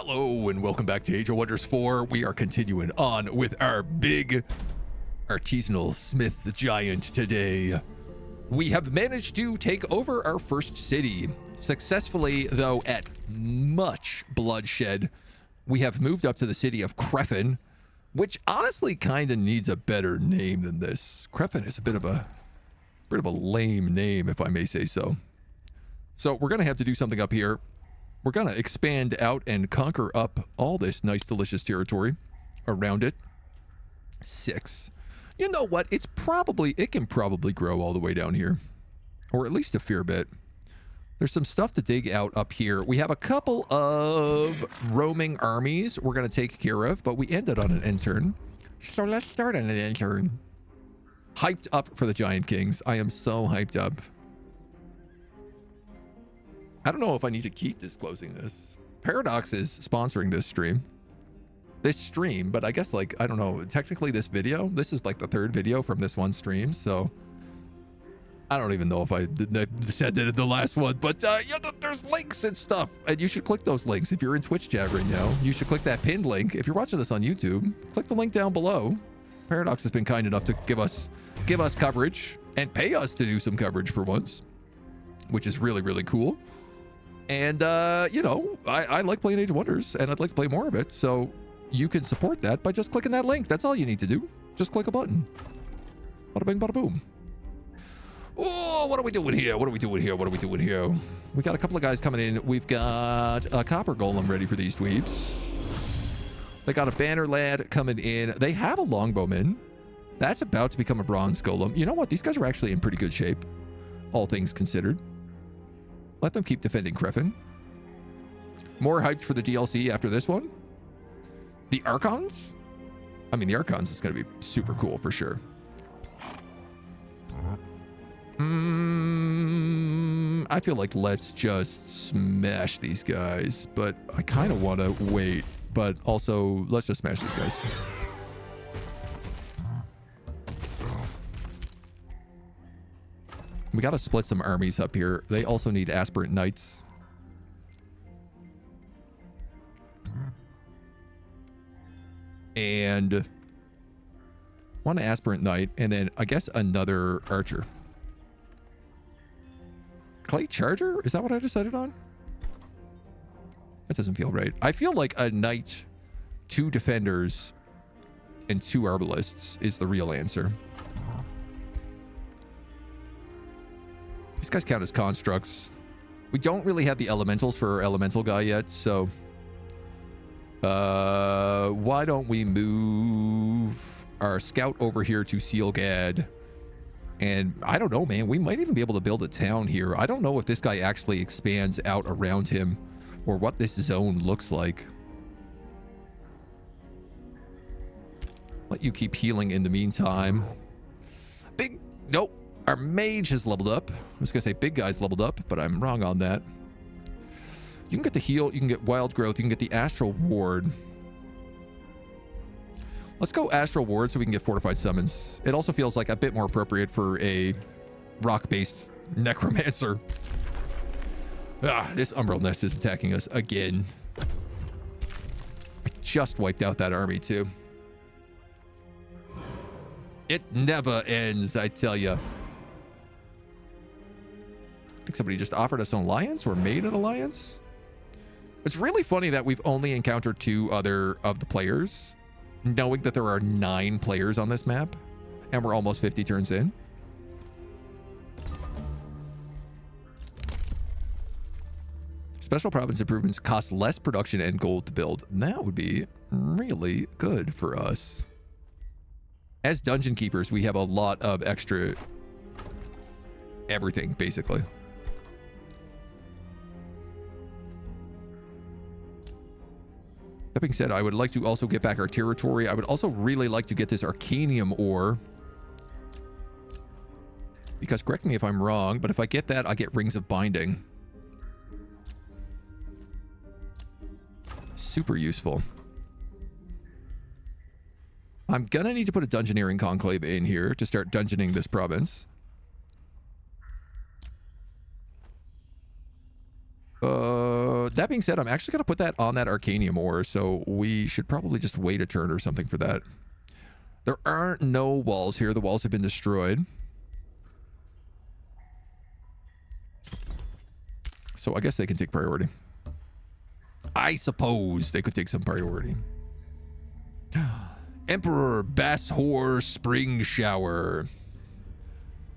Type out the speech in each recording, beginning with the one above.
Hello and welcome back to Age of Wonders 4. We are continuing on with our big artisanal smith giant today. We have managed to take over our first city successfully, though at much bloodshed. We have moved up to the city of Crefin, which honestly kind of needs a better name than this. Crefin is a bit of a lame name, if I may say so. So we're going to have to do something up here. We're going to expand out and conquer up all this nice, delicious territory around it. 6. You know what? It can probably grow all the way down here. Or at least a fair bit. There's some stuff to dig out up here. We have a couple of roaming armies we're going to take care of, but we ended on an end turn. So let's start on an end turn. Hyped up for the Giant Kings. I am so hyped up. I don't know if I need to keep disclosing this. Paradox is sponsoring this stream. But I guess, like, I don't know, technically this is like the third video from this one stream, so I don't even know if I said that in the last one, but yeah, there's links and stuff, and you should click those links. If you're in Twitch chat right now, you should click that pinned link. If you're watching this on YouTube, click the link down below. Paradox has been kind enough to give us coverage and pay us to do some coverage for once, which is really, really cool. And, you know, I like playing Age of Wonders, and I'd like to play more of it, so you can support that by just clicking that link. That's all you need to do. Just click a button. Bada bing, bada boom. Oh, what are we doing here? What are we doing here? We got a couple of guys coming in. We've got a copper golem ready for these dweebs. They got a banner lad coming in. They have a longbowman. That's about to become a bronze golem. You know what? These guys are actually in pretty good shape, all things considered. Let them keep defending Crefin. More hyped for the DLC after this one. The Archons? I mean, the Archons is going to be super cool for sure. I feel like let's just smash these guys, but I kind of want to wait. But also, let's just smash these guys. We got to split some armies up here. They also need aspirant knights. And one aspirant knight, and then I guess another archer. Clay charger? Is that what I decided on? That doesn't feel right. I feel like a knight, 2 defenders, and 2 arbalists is the real answer. These guys count as constructs. We don't really have the elementals for our elemental guy yet, so why don't we move our scout over here to Sealgad? And I don't know, man, we might even be able to build a town here. I don't know if this guy actually expands out around him or what this zone looks like. Let you keep healing in the meantime. Nope. Our mage has leveled up. I was going to say big guy's leveled up, but I'm wrong on that. You can get the heal. You can get wild growth. You can get the astral ward. Let's go astral ward so we can get fortified summons. It also feels like a bit more appropriate for a rock-based necromancer. This umbral nest is attacking us again. I just wiped out that army too. It never ends, I tell you. I think somebody just offered us an alliance or made an alliance. It's really funny that we've only encountered 2 other of the players, knowing that there are 9 players on this map, and we're almost 50 turns in. Special province improvements cost less production and gold to build. That would be really good for us. As dungeon keepers, we have a lot of extra everything, basically. That being said, I would like to also get back our territory. I would also really like to get this Arcanium ore. Because, correct me if I'm wrong, but if I get that, I get Rings of Binding. Super useful. I'm gonna need to put a Dungeoneering Conclave in here to start dungeoning this province. That being said, I'm actually going to put that on that Arcanium ore, so we should probably just wait a turn or something for that. There aren't no walls here. The walls have been destroyed. So I guess they can take priority. I suppose they could take some priority. Emperor Basshor Spring Shower.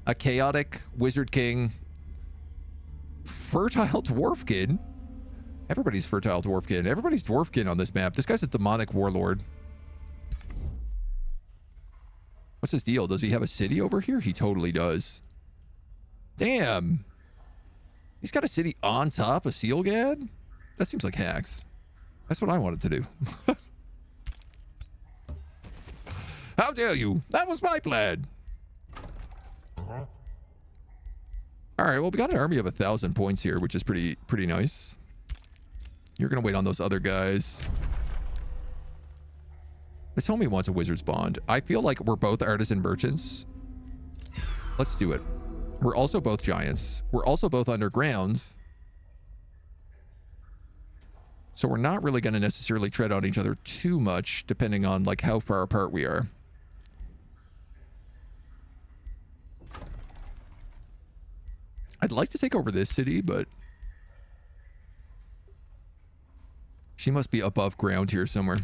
A chaotic wizard king. Fertile dwarfkin. Everybody's fertile dwarfkin. Everybody's dwarfkin on this map. This guy's a demonic warlord. What's his deal? Does he have a city over here? He totally does. Damn. He's got a city on top of Sealgad? That seems like hacks. That's what I wanted to do. How dare you? That was my plan. All right, well, we got an army of 1,000 points here, which is pretty nice. You're going to wait on those other guys. This homie wants a wizard's bond. I feel like we're both artisan merchants. Let's do it. We're also both giants. We're also both underground. So we're not really going to necessarily tread on each other too much, depending on like how far apart we are. I'd like to take over this city, but she must be above ground here somewhere.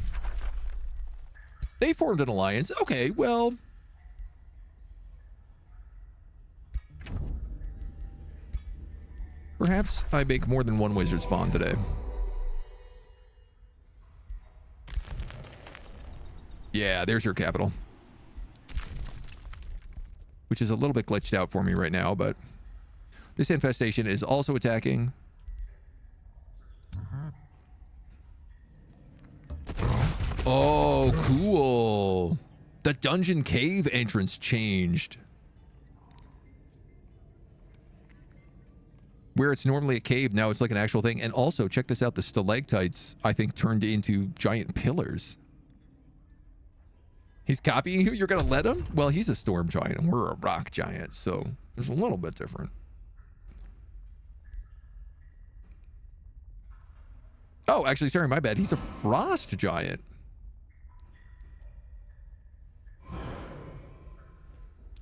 They formed an alliance. Okay, well, perhaps I make more than one wizard spawn today. Yeah, there's your capital. Which is a little bit glitched out for me right now, but this infestation is also attacking. Oh, cool. The dungeon cave entrance changed. Where it's normally a cave, now it's like an actual thing. And also, check this out. The stalactites, I think, turned into giant pillars. He's copying you? You're going to let him? Well, he's a storm giant and we're a rock giant, so it's a little bit different. Oh, actually, sorry, my bad. He's a frost giant.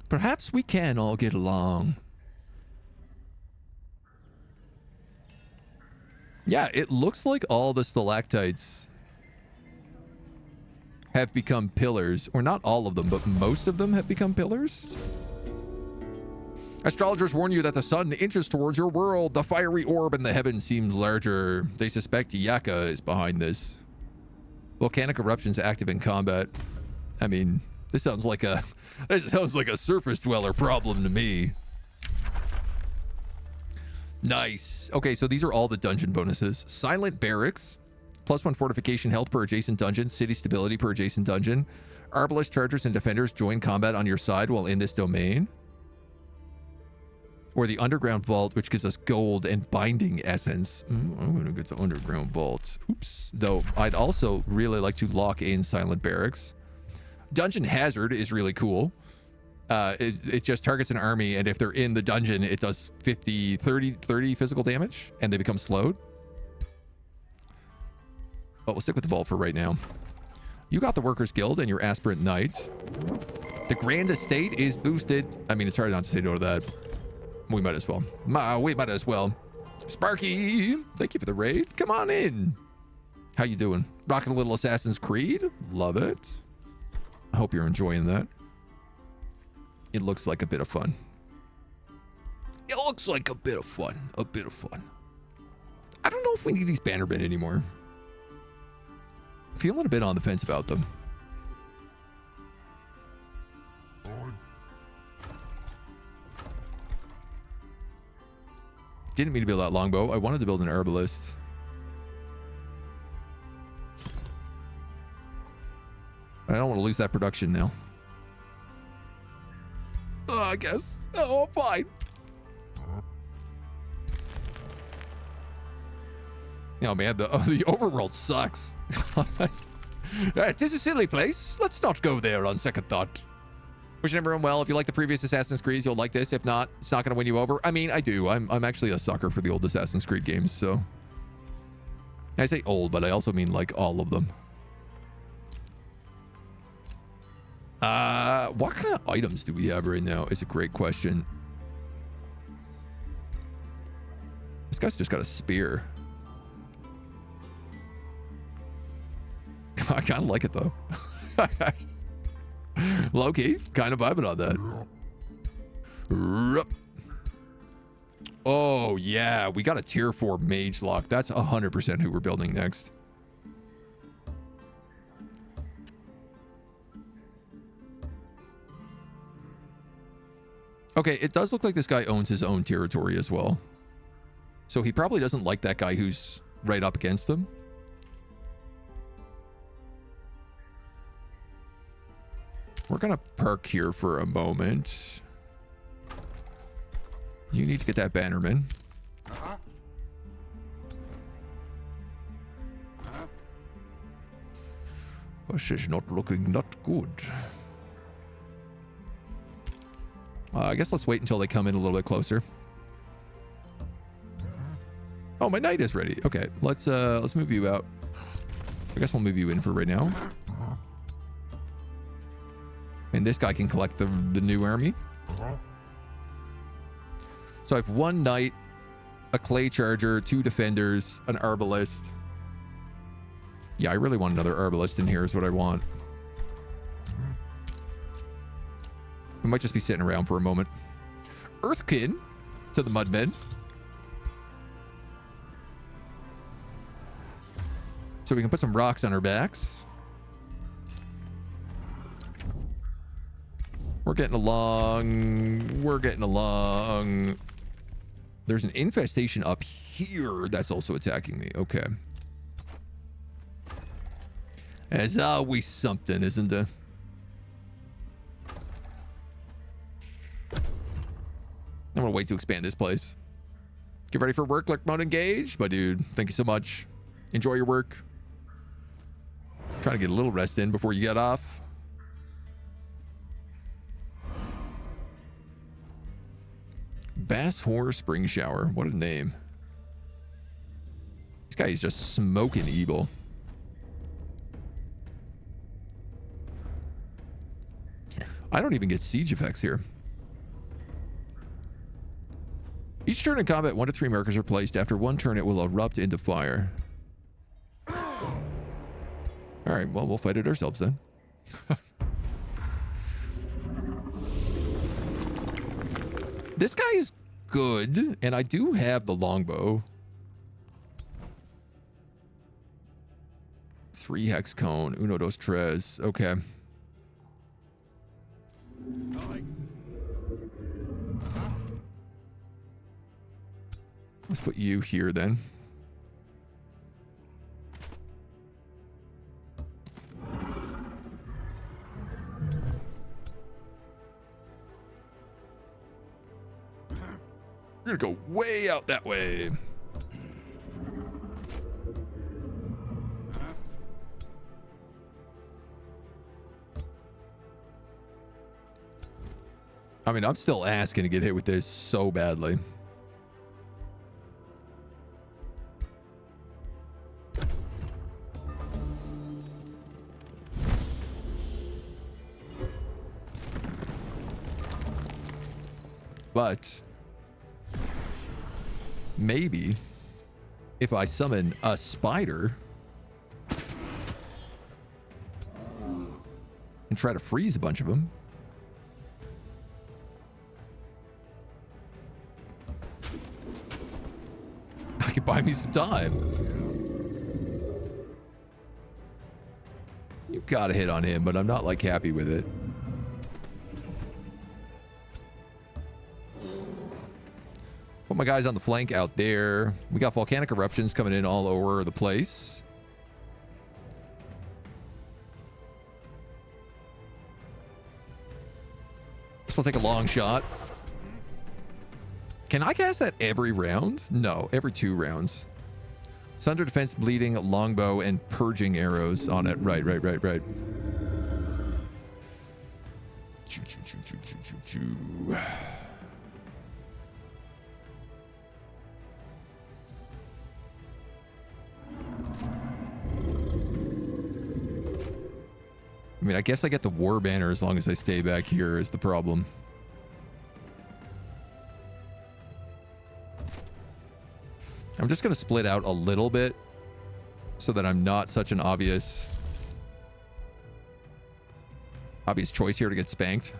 Perhaps we can all get along. Yeah, it looks like all the stalactites have become pillars. Or not all of them, but most of them have become pillars. Astrologers warn you that the sun inches towards your world. The fiery orb in the heavens seems larger. They suspect Yaka is behind this. Volcanic eruptions active in combat. I mean, this sounds like a surface dweller problem to me. Nice. Okay, so these are all the dungeon bonuses. Silent Barracks. +1 fortification health per adjacent dungeon. City stability per adjacent dungeon. Arbalest chargers and defenders join combat on your side while in this domain. Or the underground vault, which gives us gold and binding essence. I'm going to get the underground vault. Oops. Though I'd also really like to lock in Silent Barracks. Dungeon Hazard is really cool. It just targets an army, and if they're in the dungeon, it does 30 physical damage, and they become slowed. But we'll stick with the vault for right now. You got the Workers Guild and your Aspirant Knight. The Grand Estate is boosted. I mean, it's hard not to say no to that. We might as well. We might as well. Sparky, thank you for the raid. Come on in. How you doing? Rocking a little Assassin's Creed? Love it. I hope you're enjoying that. It looks like a bit of fun. It looks like a bit of fun. A bit of fun. I don't know if we need these bannermen anymore. Feeling a bit on the fence about them. Didn't mean to build that longbow. I wanted to build an herbalist. I don't want to lose that production now. Oh, I guess. Oh, fine. Oh, man, the overworld sucks. It is a silly place. Let's not go there on second thought. Wishing everyone well. If you like the previous Assassin's Creed, you'll like this. If not, it's not going to win you over. I mean, I do. I'm actually a sucker for the old Assassin's Creed games, so I say old, but I also mean like all of them. What kind of items do we have right now is a great question. This guy's just got a spear. I kind of like it though. Low-key, kind of vibing on that. Oh yeah, we got a tier 4 mage lock. That's 100% who we're building next. Okay, it does look like this guy owns his own territory as well. So he probably doesn't like that guy who's right up against him. We're gonna perk here for a moment. You need to get that bannerman. This is not looking that good. I guess let's wait until they come in a little bit closer. Oh, my knight is ready. Okay, let's move you out. I guess we'll move you in for right now. And this guy can collect the new army. So I have 1 knight, a clay charger, 2 defenders, an arbalist. Yeah, I really want another arbalist in here is what I want. We might just be sitting around for a moment. Earthkin to the Mudmen. So we can put some rocks on our backs. We're getting along. We're getting along. There's an infestation up here that's also attacking me. Okay. There's always something, isn't there? I'm gonna wait to expand this place. Get ready for work, like mode engaged. My dude, thank you so much. Enjoy your work. Trying to get a little rest in before you get off. Bass Whore Spring Shower. What a name. This guy is just smoking evil. I don't even get siege effects here. Each turn in combat, 1 to 3 markers are placed. After 1 turn, it will erupt into fire. Alright, well, we'll fight it ourselves then. This guy is good, and I do have the longbow. 3 hex cone, 1, 2, 3. Okay. Let's put you here then. We're gonna go way out that way. I mean, I'm still asking to get hit with this so badly. But maybe if I summon a spider and try to freeze a bunch of them, I could buy me some time. You gotta hit on him, but I'm not like happy with it. Put my guys on the flank out there. We got volcanic eruptions coming in all over the place. This will take a long shot. Can I cast that every round? No, every 2 rounds. Sunder defense, bleeding, longbow, and purging arrows on it. Right. Choo. I mean, I guess I get the war banner as long as I stay back here is the problem. I'm just going to split out a little bit so that I'm not such an obvious choice here to get spanked.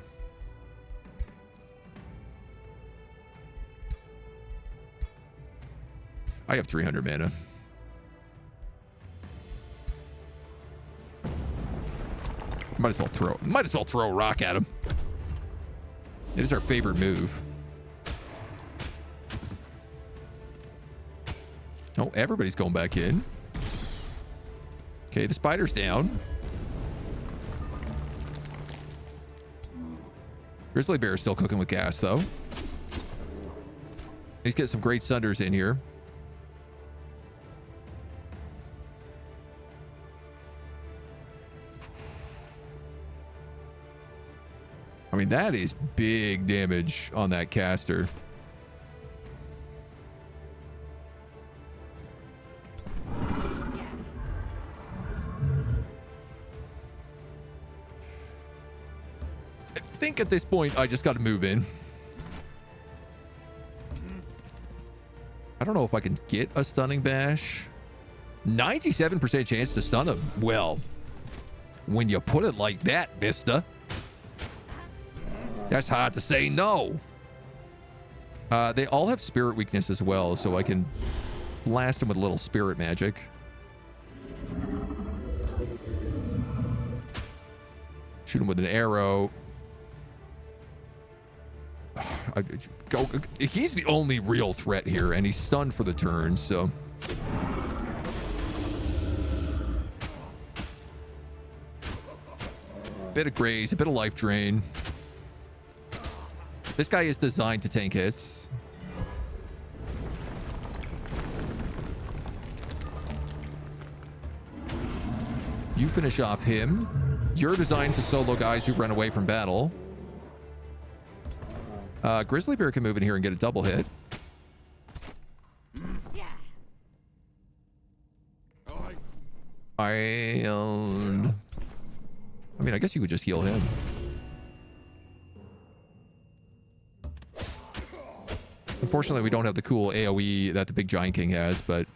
I have 300 mana. Might as well throw a rock at him. It is our favorite move. Oh, everybody's going back in. Okay, the spider's down. Grizzly Bear is still cooking with gas, though. He's getting some great sunders in here. I mean, that is big damage on that caster. I think at this point, I just got to move in. I don't know if I can get a stunning bash. 97% chance to stun him. Well, when you put it like that, mister. That's hard to say no. They all have spirit weakness as well, so I can blast them with a little spirit magic. Shoot him with an arrow. He's the only real threat here, and he's stunned for the turn, so... Bit of graze, a bit of life drain. This guy is designed to tank hits. You finish off him. You're designed to solo guys who run away from battle. Grizzly Bear can move in here and get a double hit. I mean, I guess you could just heal him. Unfortunately, we don't have the cool AoE that the Big Giant King has, but...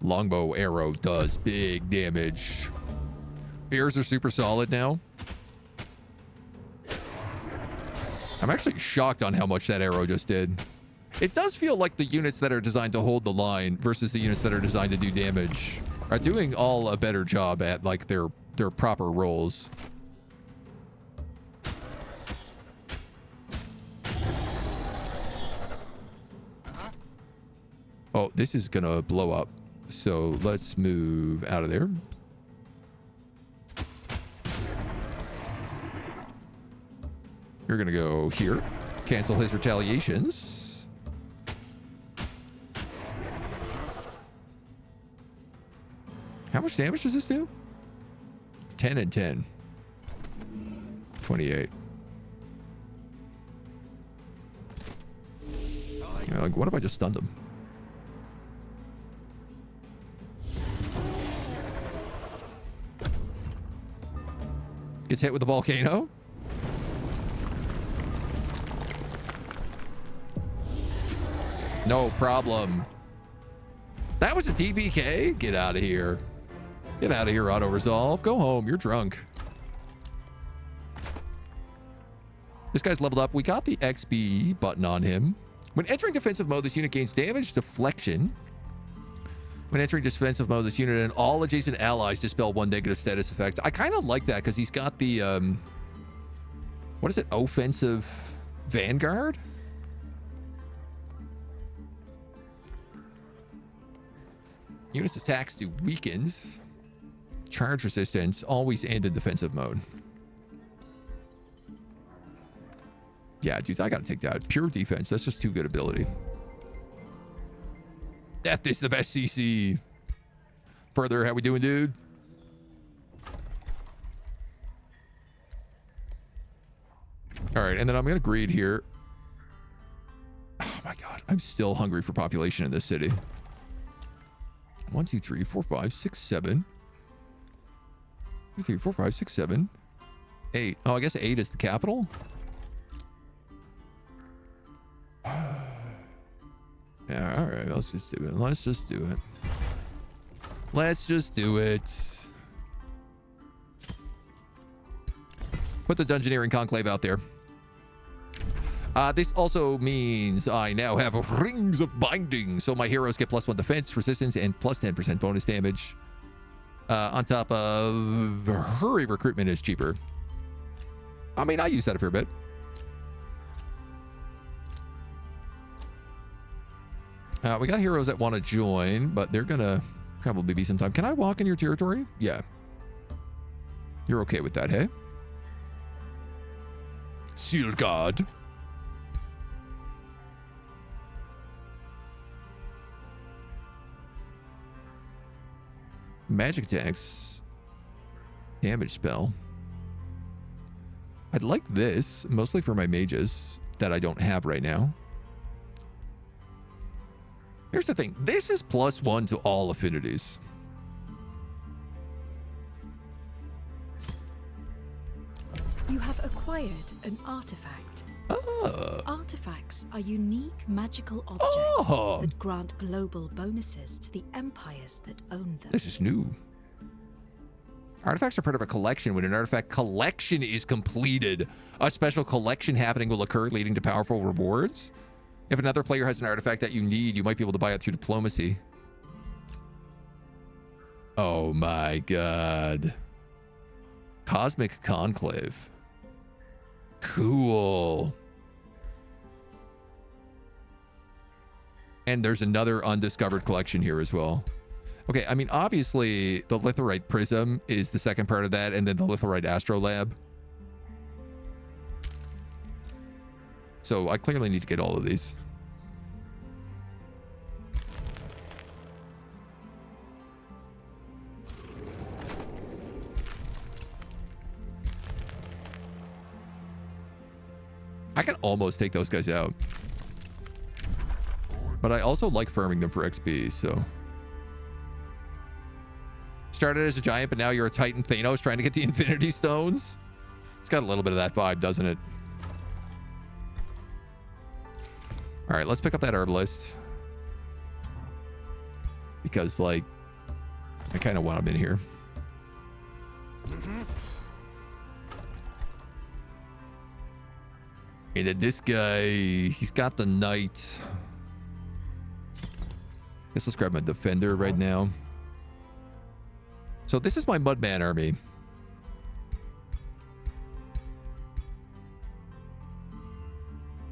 Longbow arrow does big damage. Bears are super solid now. I'm actually shocked on how much that arrow just did. It does feel like the units that are designed to hold the line versus the units that are designed to do damage are doing all a better job at like their proper roles. Oh, this is gonna blow up. So let's move out of there. You're gonna go here. Cancel his retaliations. How much damage does this do? 10 and 10. 28. Yeah, like, what if I just stunned him? Gets hit with the volcano. No problem. That was a TBK? Get out of here. Get out of here, auto resolve. Go home. You're drunk. This guy's leveled up. We got the XP button on him. When entering defensive mode, this unit gains damage deflection. When entering defensive mode, this unit and all adjacent allies dispel one negative status effect. I kind of like that because he's got the, what is it? Offensive Vanguard? Units attacks do weakened. Charge resistance, always and in defensive mode. Yeah, dude, I gotta take that. Pure defense, that's just too good ability. Death is the best CC. Further, how we doing, dude? All right, and then I'm gonna greed here. Oh my God. I'm still hungry for population in this city. 1, 2, 3, 4, 5, 6, 7. 2, 3, 4, 5, 6, 7. 8. Oh, I guess 8 is the capital. Yeah, all right. Let's just do it. Let's just do it. Let's just do it. Put the Dungeoneering Conclave out there. This also means I now have Rings of Binding, so my heroes get +1 defense, resistance, and plus 10% bonus damage. On top of Hurry Recruitment is cheaper. I mean, I use that a fair bit. We got heroes that want to join, but they're gonna probably be some time. Can I walk in your territory? Yeah. You're okay with that, hey? Seal Guard. Magic attacks. Damage spell. I'd like this, mostly for my mages that I don't have right now. Here's the thing. This is +1 to all affinities. You have acquired an artifact. Oh. Artifacts are unique magical objects that grant global bonuses to the empires that own them. This is new. Artifacts are part of a collection. When an artifact collection is completed, a special collection happening will occur, leading to powerful rewards. If another player has an artifact that you need, you might be able to buy it through diplomacy. Oh my God. Cosmic Conclave. Cool. And there's another undiscovered collection here as well. Okay, I mean, obviously, the Litherite Prism is the second part of that, and then the Litherite Astrolab. So I clearly need to get all of these. I can almost take those guys out. But I also like farming them for XP, so... Started as a giant, but now you're a Titan Thanos trying to get the Infinity Stones. It's got a little bit of that vibe, doesn't it? All right, let's pick up that herbalist. Because, like, I kind of want him in here. And then this guy, he's got the knight. Guess let's grab my defender right now. So this is my Mudman army.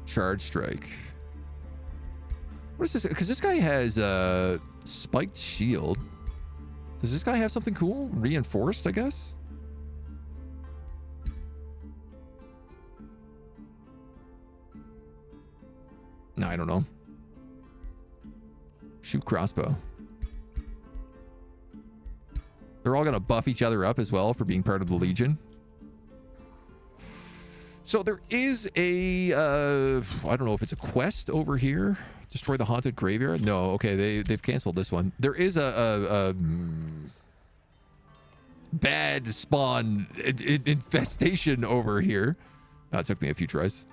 Charge strike. What is this? Because this guy has a spiked shield. Does this guy have something cool? Reinforced, I guess? No, I don't know. Shoot crossbow. They're all going to buff each other up as well for being part of the Legion. So there is a, I don't know if it's a quest over here. Destroy the haunted graveyard? No, okay, they've canceled this one. There is a bad spawn infestation over here. It took me a few tries.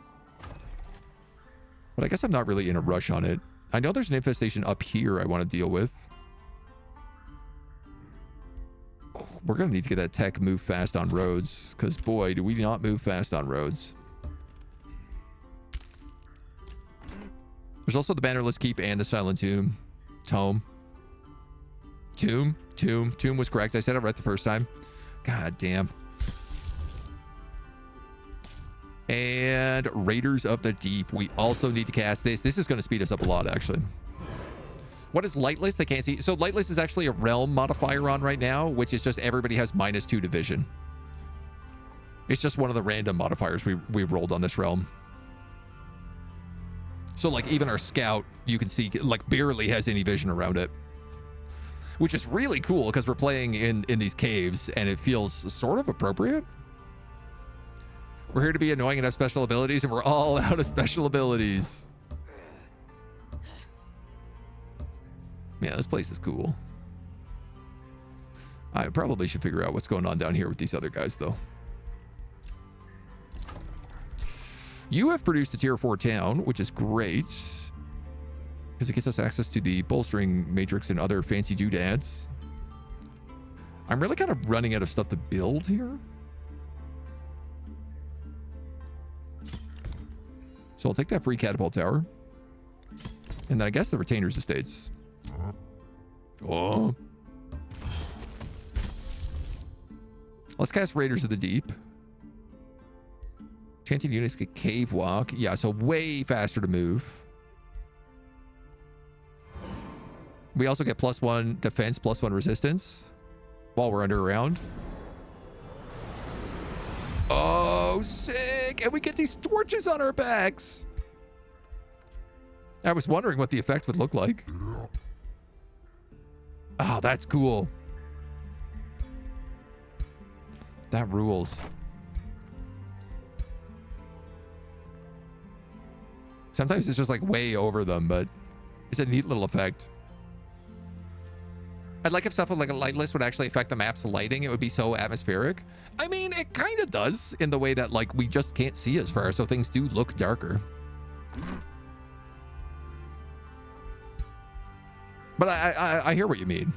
But I guess I'm not really in a rush on it. I know there's an infestation up here I want to deal with. We're going to need to get that tech move fast on roads, because boy, do we not move fast on roads. There's also the Bannerless Keep and the Silent Tomb. Tomb was correct. I said it right the first time. God damn. And Raiders of the Deep. We also need to cast this. This is going to speed us up a lot, actually. What is Lightless? I can't see. So Lightless is actually a realm modifier on right now, which is just everybody has -2 division. It's just one of the random modifiers we've rolled on this realm. So like even our scout, you can see like barely has any vision around it, which is really cool because we're playing in these caves and it feels sort of appropriate. We're here to be annoying and have special abilities, and we're all out of special abilities. Yeah, this place is cool. I probably should figure out what's going on down here with these other guys, though. You have produced a tier 4 town, which is great, because it gives us access to the bolstering matrix and other fancy doodads. I'm really kind of running out of stuff to build here. So I'll take that free catapult tower. And then I guess the retainers estates. Oh. Let's cast Raiders of the Deep. Chanting units get cave walk. Yeah, so way faster to move. We also get +1 defense, +1 resistance while we're under a round. Oh, sick! And we get these torches on our backs. I was wondering what the effect would look like. Oh, that's cool. That rules. Sometimes it's just like way over them, but it's a neat little effect. I'd like if stuff like a light list would actually affect the map's lighting. It would be so atmospheric. I mean, it kind of does in the way that like we just can't see as far, so things do look darker. But I hear what you mean.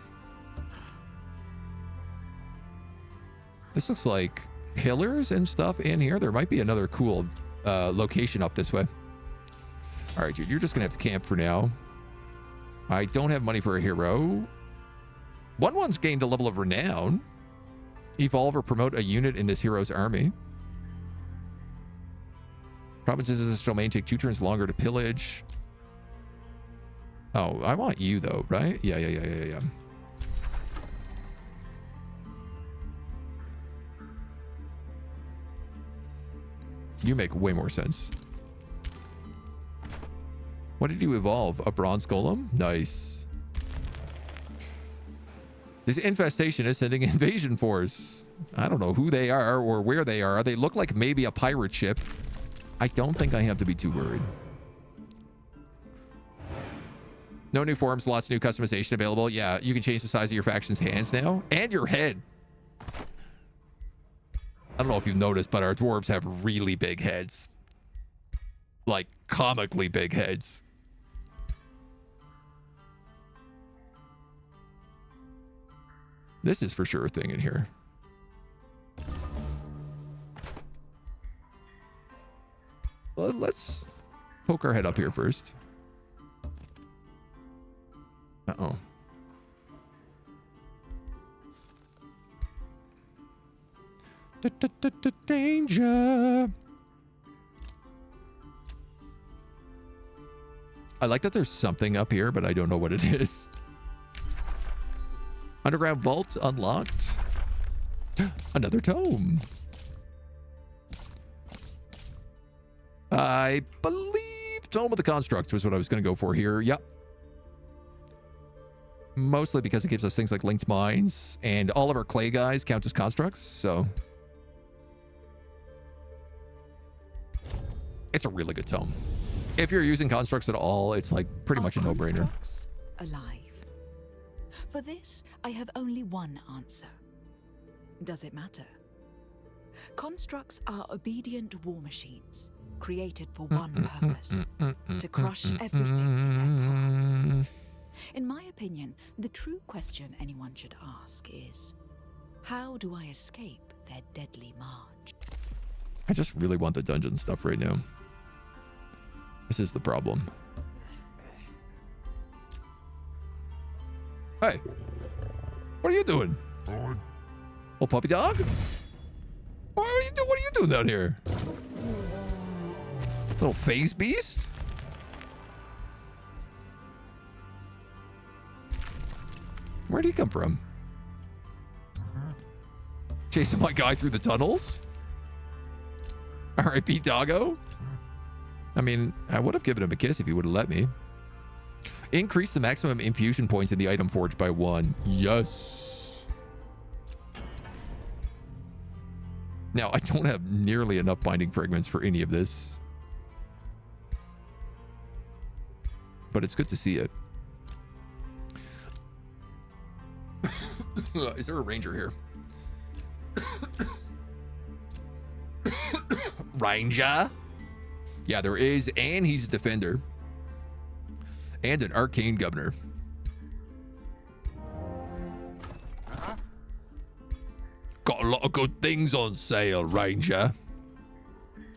This looks like pillars and stuff in here. There might be another cool location up this way. All right, dude, you're just gonna have to camp for now. I don't have money for a hero. 1-1's gained a level of renown. Evolve or promote a unit in this hero's army. Provinces in this domain take 2 turns longer to pillage. Oh, I want you though, right? Yeah. You make way more sense. What did you evolve? A bronze golem? Nice. This infestation is sending invasion force. I don't know who they are or where they are. They look like maybe a pirate ship. I don't think I have to be too worried. No new forms, lots of new customization available. Yeah, you can change the size of your faction's hands now. And your head. I don't know if you've noticed, but our dwarves have really big heads. Like, comically big heads. This is for sure a thing in here. Well, let's poke our head up here first. Uh-oh. Danger. I like that there's something up here, but I don't know what it is. Underground vault unlocked. Another tome. I believe Tome of the Construct was what I was going to go for here. Yep. Mostly because it gives us things like linked mines, and all of our clay guys count as constructs, so it's a really good tome. If you're using constructs at all, it's like pretty much a no-brainer. Alive. For this, I have only one answer. Does it matter? Constructs are obedient war machines, created for one purpose, to crush everything in their path. In my opinion, the true question anyone should ask is, how do I escape their deadly march? I just really want the dungeon stuff right now. This is the problem. Hey, what are you doing? Oh, puppy dog? What are you doing down here? Little phase beast? Where'd he come from? Chasing my guy through the tunnels? R.I.P. Doggo? I mean, I would have given him a kiss if he would have let me. Increase the maximum infusion points in the item forge by 1. Yes. Now, I don't have nearly enough binding fragments for any of this. But it's good to see it. Is there a ranger here? Ranger? Yeah, there is, and he's a defender. And an arcane governor. Got a lot of good things on sale, Ranger.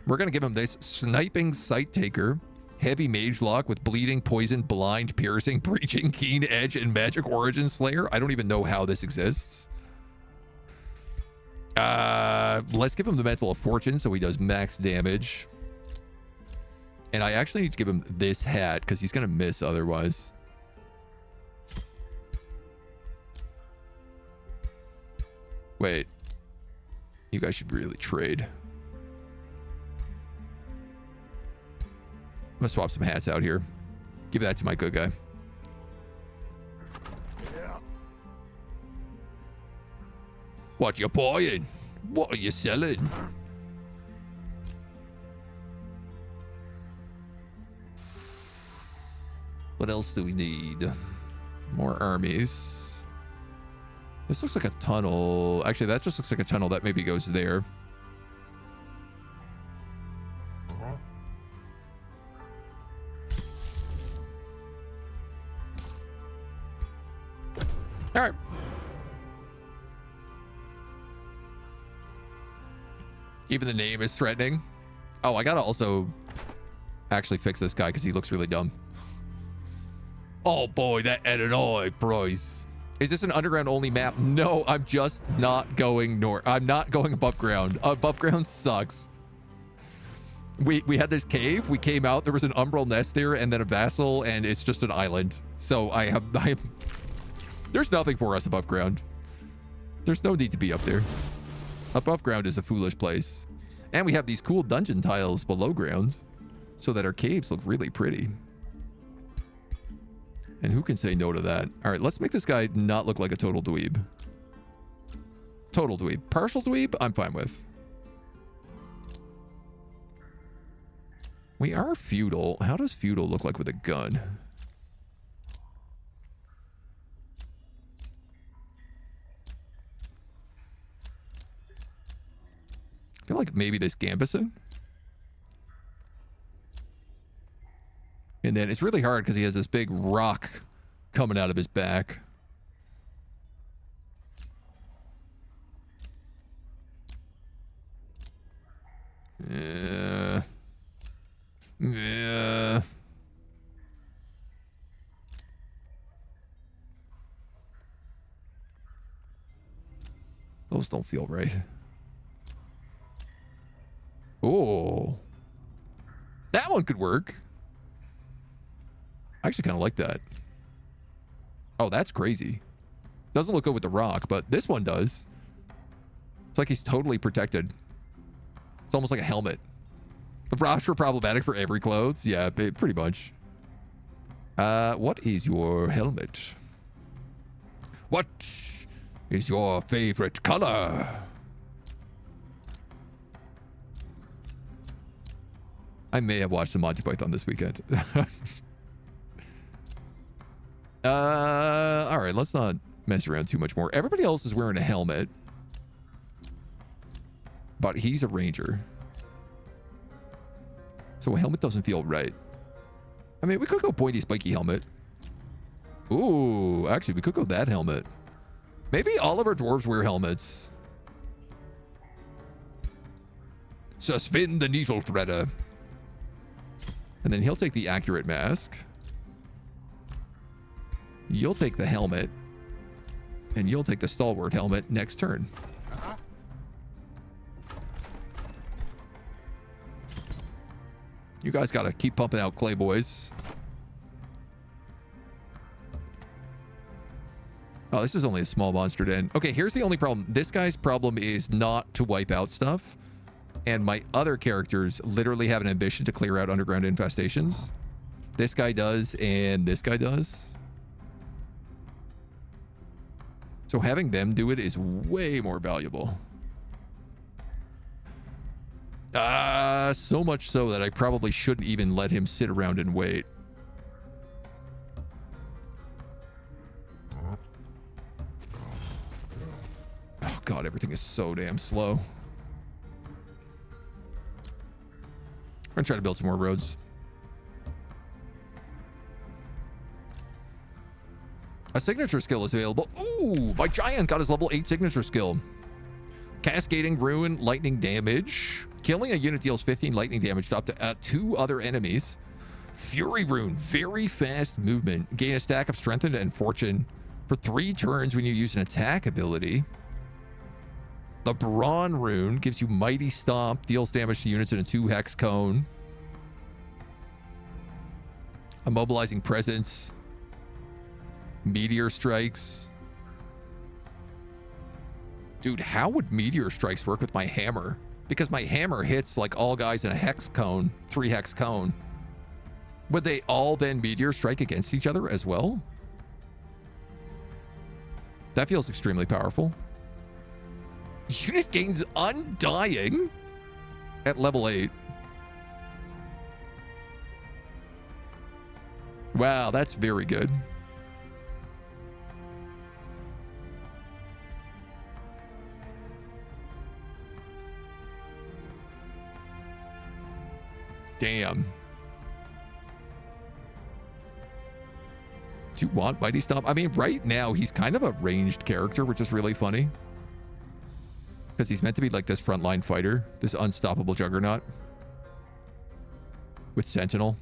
We're going to give him this sniping sight taker, heavy mage lock with bleeding, poison, blind, piercing, breaching, keen edge, and magic origin slayer. I don't even know how this exists. Let's give him the Mantle of Fortune so he does max damage. And I actually need to give him this hat because he's going to miss otherwise. Wait. You guys should really trade. I'm gonna swap some hats out here. Give that to my good guy. Yeah. What you buying? What are you selling? What else do we need? More armies. This looks like a tunnel. Actually, that just looks like a tunnel that maybe goes there. All right. Even the name is threatening. Oh, I gotta also actually fix this guy because he looks really dumb. Oh boy, that Edenoi price. Is this an underground only map? No, I'm just not going north. I'm not going above ground. Above ground sucks. We had this cave. We came out. There was an umbral nest there and then a vassal, and it's just an island. So I have there's nothing for us above ground. There's no need to be up there. Above ground is a foolish place. And we have these cool dungeon tiles below ground so that our caves look really pretty. And who can say no to that? All right, let's make this guy not look like a total dweeb. Total dweeb. Partial dweeb, I'm fine with. We are feudal. How does feudal look like with a gun? I feel like maybe this Gambison. And then it's really hard because he has this big rock coming out of his back. Yeah. Yeah. Those don't feel right. Oh. That one could work. I actually kind of like that. Oh, that's crazy. Doesn't look good with the rock, but this one does. It's like he's totally protected. It's almost like a helmet. The rocks were problematic for every clothes. Yeah, pretty much. What is your helmet? What is your favorite color? I may have watched some Monty Python this weekend. All right, let's not mess around too much more. Everybody else is wearing a helmet, but he's a ranger. So a helmet doesn't feel right. I mean, we could go pointy, spiky helmet. Ooh, actually, we could go that helmet. Maybe all of our dwarves wear helmets. Susvin the Needle Threader. And then he'll take the accurate mask. You'll take the helmet. And you'll take the stalwart helmet next turn. You guys got to keep pumping out clay boys. Oh, this is only a small monster den. Okay, here's the only problem. This guy's problem is not to wipe out stuff. And my other characters literally have an ambition to clear out underground infestations. This guy does, and this guy does. So having them do it is way more valuable. So much so that I probably shouldn't even let him sit around and wait. God, everything is so damn slow. I'm gonna try to build some more roads. A signature skill is available. Ooh, my giant got his level 8 signature skill. Cascading Ruin lightning damage. Killing a unit deals 15 lightning damage to up to 2 other enemies. Fury Rune, very fast movement. Gain a stack of Strengthened and Fortune for 3 turns when you use an attack ability. The Brawn Rune gives you Mighty Stomp, deals damage to units in a 2-hex cone. Immobilizing Presence. Meteor Strikes. Dude, how would Meteor Strikes work with my hammer? Because my hammer hits like all guys in a hex cone, 3-hex cone. Would they all then Meteor Strike against each other as well? That feels extremely powerful. Unit gains Undying at level 8. Wow, that's very good. Damn. Do you want Mighty Stomp? I mean, right now, he's kind of a ranged character, which is really funny. Because he's meant to be like this frontline fighter, this unstoppable juggernaut. With Sentinel.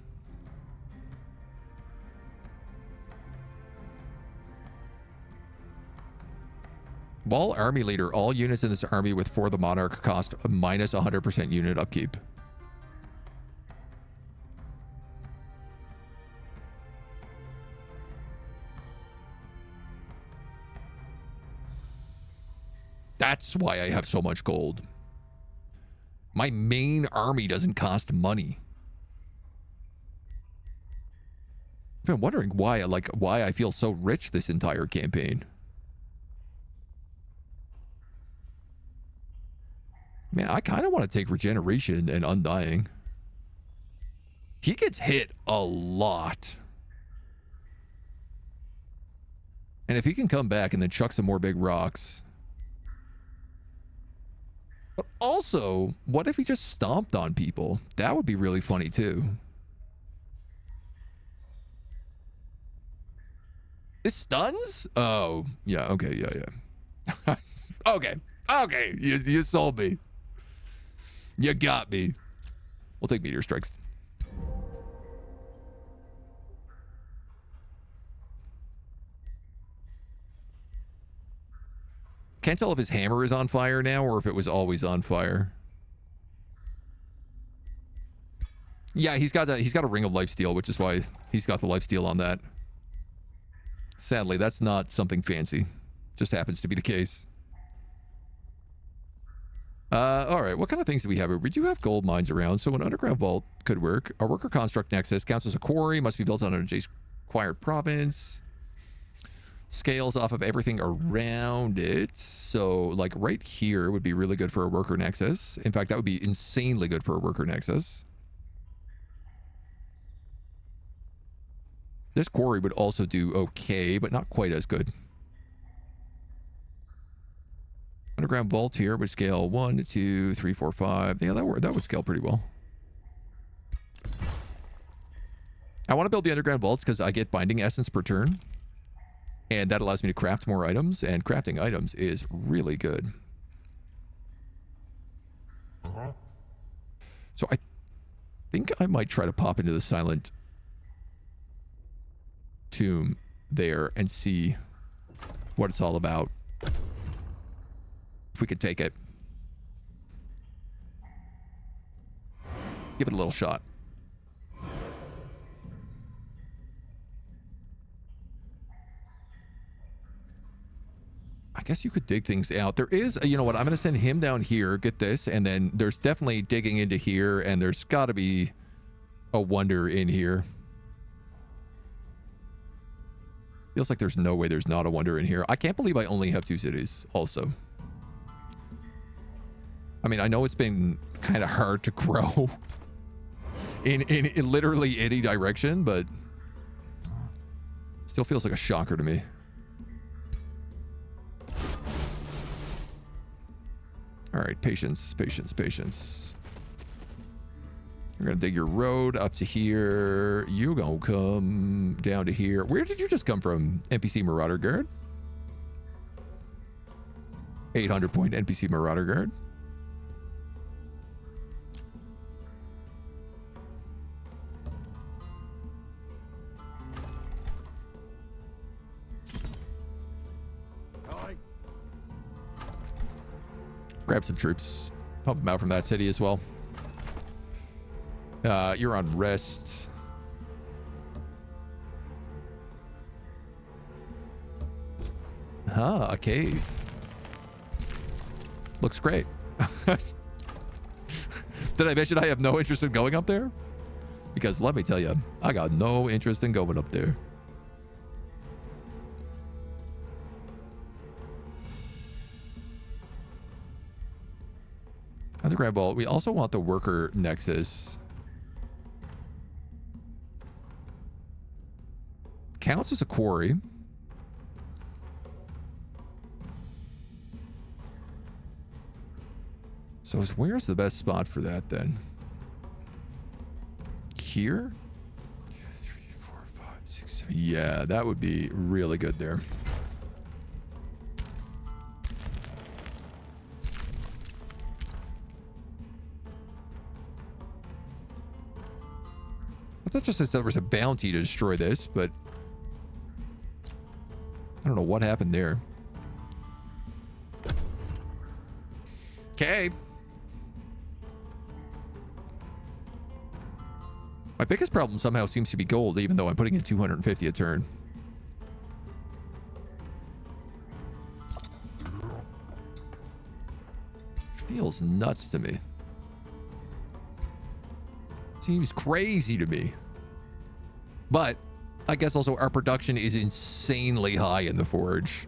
Wall Army Leader. All units in this army with For the Monarch cost a minus 100% unit upkeep. That's why I have so much gold. My main army doesn't cost money. I've been wondering why I feel so rich this entire campaign. Man, I kind of want to take Regeneration and Undying. He gets hit a lot. And if he can come back and then chuck some more big rocks. But also, what if he just stomped on people? That would be really funny too. It stuns? Oh, yeah, okay, yeah. Okay, you sold me. You got me. We'll take Meteor Strikes. Can't tell if his hammer is on fire now or if it was always on fire. Yeah, he's got a ring of lifesteal, which is why he's got the lifesteal on that. Sadly, that's not something fancy. Just happens to be the case. All right, what kind of things do we have here? We do have gold mines around, so an underground vault could work. A worker construct nexus counts as a quarry, must be built on an adjacent acquired province. Scales off of everything around it. So, like, right here would be really good for a worker nexus. In fact, that would be insanely good for a worker nexus. This quarry would also do okay, but not quite as good. Underground vault here would scale 1, 2, 3, 4, 5. Yeah, that would scale pretty well. I want to build the underground vaults because I get binding essence per turn. And that allows me to craft more items, and crafting items is really good. So I think I might try to pop into the silent tomb there and see what it's all about. If we could take it. Give it a little shot. I guess you could dig things out. There is, you know what, I'm going to send him down here, get this, and then there's definitely digging into here, and there's got to be a wonder in here. Feels like there's no way there's not a wonder in here. I can't believe I only have 2 cities, also. I mean, I know it's been kind of hard to grow in literally any direction, but still feels like a shocker to me. All right, patience, patience, patience. You're gonna dig your road up to here. You gonna come down to here. Where did you just come from, NPC Marauder Guard? 800 point NPC Marauder Guard. Grab some troops. Pump them out from that city as well. You're on rest. Ah, a cave. Looks great. Did I mention I have no interest in going up there? Because let me tell you, I got no interest in going up there. Underground vault. We also want the worker nexus. Counts as a quarry. So where's the best spot for that then? Here? 2, 3, 4, 5, 6, 7. Yeah, that would be really good there. I thought just there was a bounty to destroy this, but I don't know what happened there. Okay. My biggest problem somehow seems to be gold, even though I'm putting in 250 a turn. Feels nuts to me. Seems crazy to me. But I guess also our production is insanely high in the forge.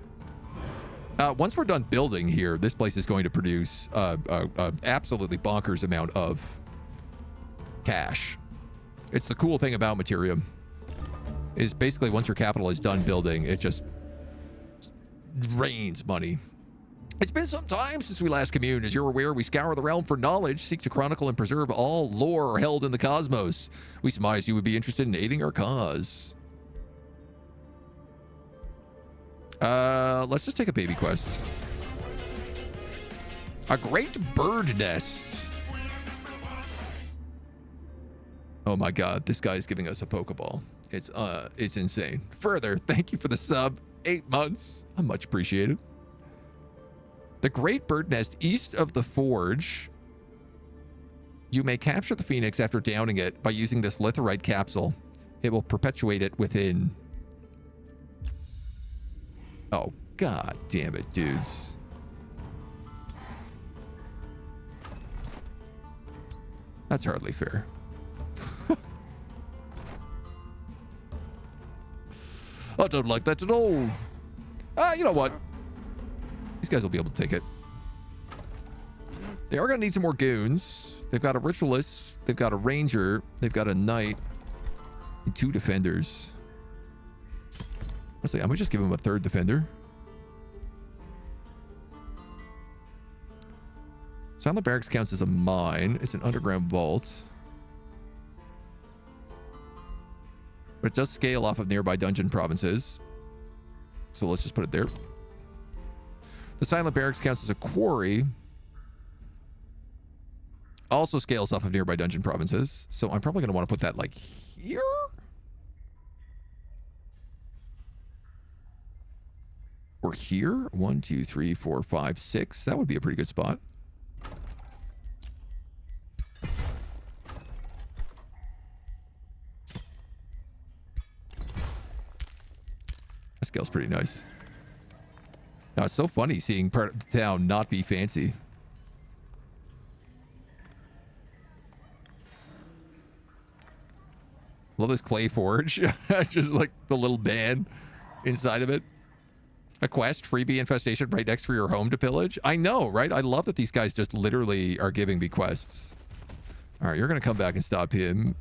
Once we're done building here, this place is going to produce a absolutely bonkers amount of cash. It's the cool thing about Materium. Is basically once your capital is done building, it just rains money. It's been some time since we last communed. As you're aware, we scour the realm for knowledge, seek to chronicle and preserve all lore held in the cosmos. We surmise you would be interested in aiding our cause. Let's just take a baby quest. A great bird nest. Oh my god, this guy is giving us a Pokeball. It's insane. Further, thank you for the sub. 8 months. I'm much appreciated. The Great Bird Nest east of the Forge. You may capture the Phoenix after downing it by using this Litherite capsule. It will perpetuate it within... Oh, god damn it, dudes. That's hardly fair. I don't like that at all. You know what? These guys will be able to take it. They are going to need some more goons. They've got a ritualist. They've got a ranger. They've got a knight. And 2 defenders. Honestly, I'm going to just give them a 3rd defender. Silent Barracks counts as a mine. It's an underground vault. But it does scale off of nearby dungeon provinces. So let's just put it there. The Silent Barracks counts as a quarry. Also scales off of nearby dungeon provinces. So I'm probably going to want to put that like here. Or here. 1, 2, 3, 4, 5, 6. That would be a pretty good spot. That scale's pretty nice. Now, it's so funny seeing part of the town not be fancy. Love this clay forge. Just like the little band inside of it. A quest, freebie infestation right next for your home to pillage. I know, right? I love that these guys just literally are giving me quests. All right, you're going to come back and stop him.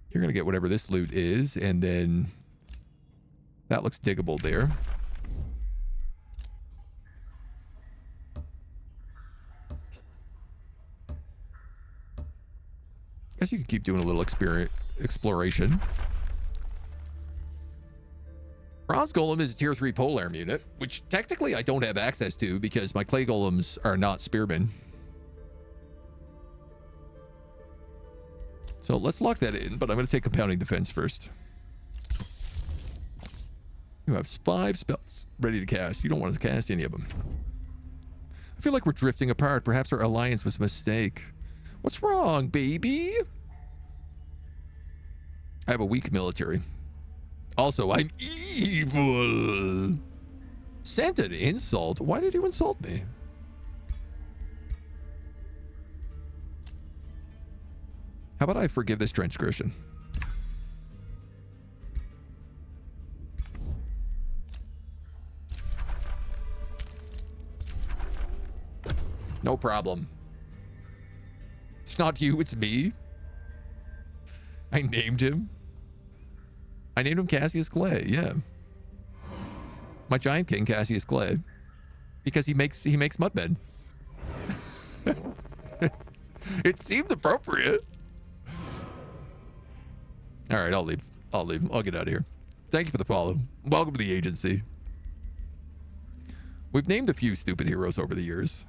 You're going to get whatever this loot is, and then that looks diggable there. Guess you can keep doing a little exploration. Bronze Golem is a tier 3 polearm unit, which technically I don't have access to because my clay golems are not spearmen. So let's lock that in, but I'm going to take compounding defense first. You have 5 spells ready to cast. You don't want to cast any of them. I feel like we're drifting apart. Perhaps our alliance was a mistake. What's wrong, baby? I have a weak military. Also, I'm evil. Sent an insult? Why did you insult me? How about I forgive this transgression? No problem. It's not you, it's me. I named him. I named him Cassius Clay, yeah. My giant king, Cassius Clay. Because he makes mudmen. It seemed appropriate. Alright, I'll leave. I'll get out of here. Thank you for the follow. Welcome to the agency. We've named a few stupid heroes over the years.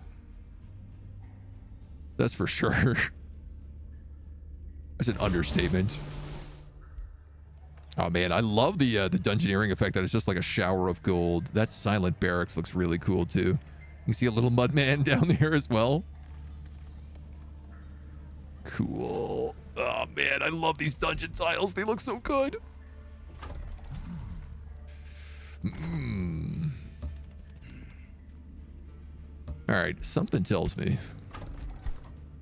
That's for sure. That's an understatement. Oh man, I love the dungeoneering effect. That is just like a shower of gold. That silent barracks looks really cool too. You can see a little mud man down there as well. Cool. Oh man, I love these dungeon tiles. They look so good. All right, something tells me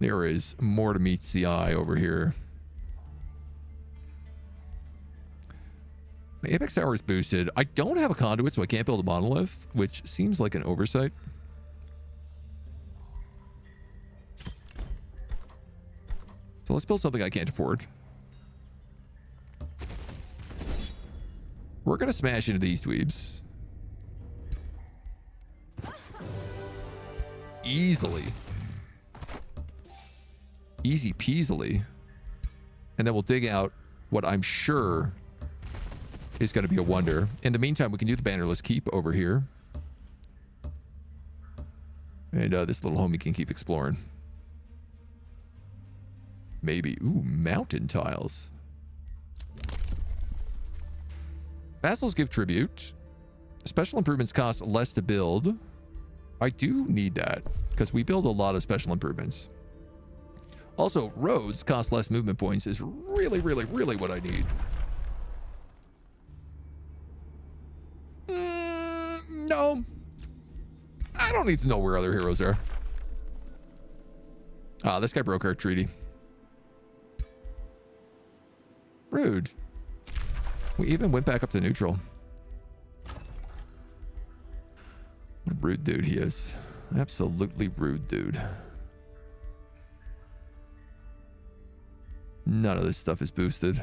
there is more to meet the eye over here. My Apex Tower is boosted. I don't have a conduit, so I can't build a monolith, which seems like an oversight. So let's build something I can't afford. We're going to smash into these dweebs. Easily. Easy peasily. And then we'll dig out what I'm sure is going to be a wonder. In the meantime, we can do the bannerless keep over here. And this little homie can keep exploring. Maybe. Ooh, mountain tiles. Vassals give tribute. Special improvements cost less to build. I do need that because we build a lot of special improvements. Also, roads cost less movement points is really, really, really what I need. No. I don't need to know where other heroes are. Ah, this guy broke our treaty. Rude. We even went back up to neutral. What a rude dude he is. Absolutely rude dude. None of this stuff is boosted.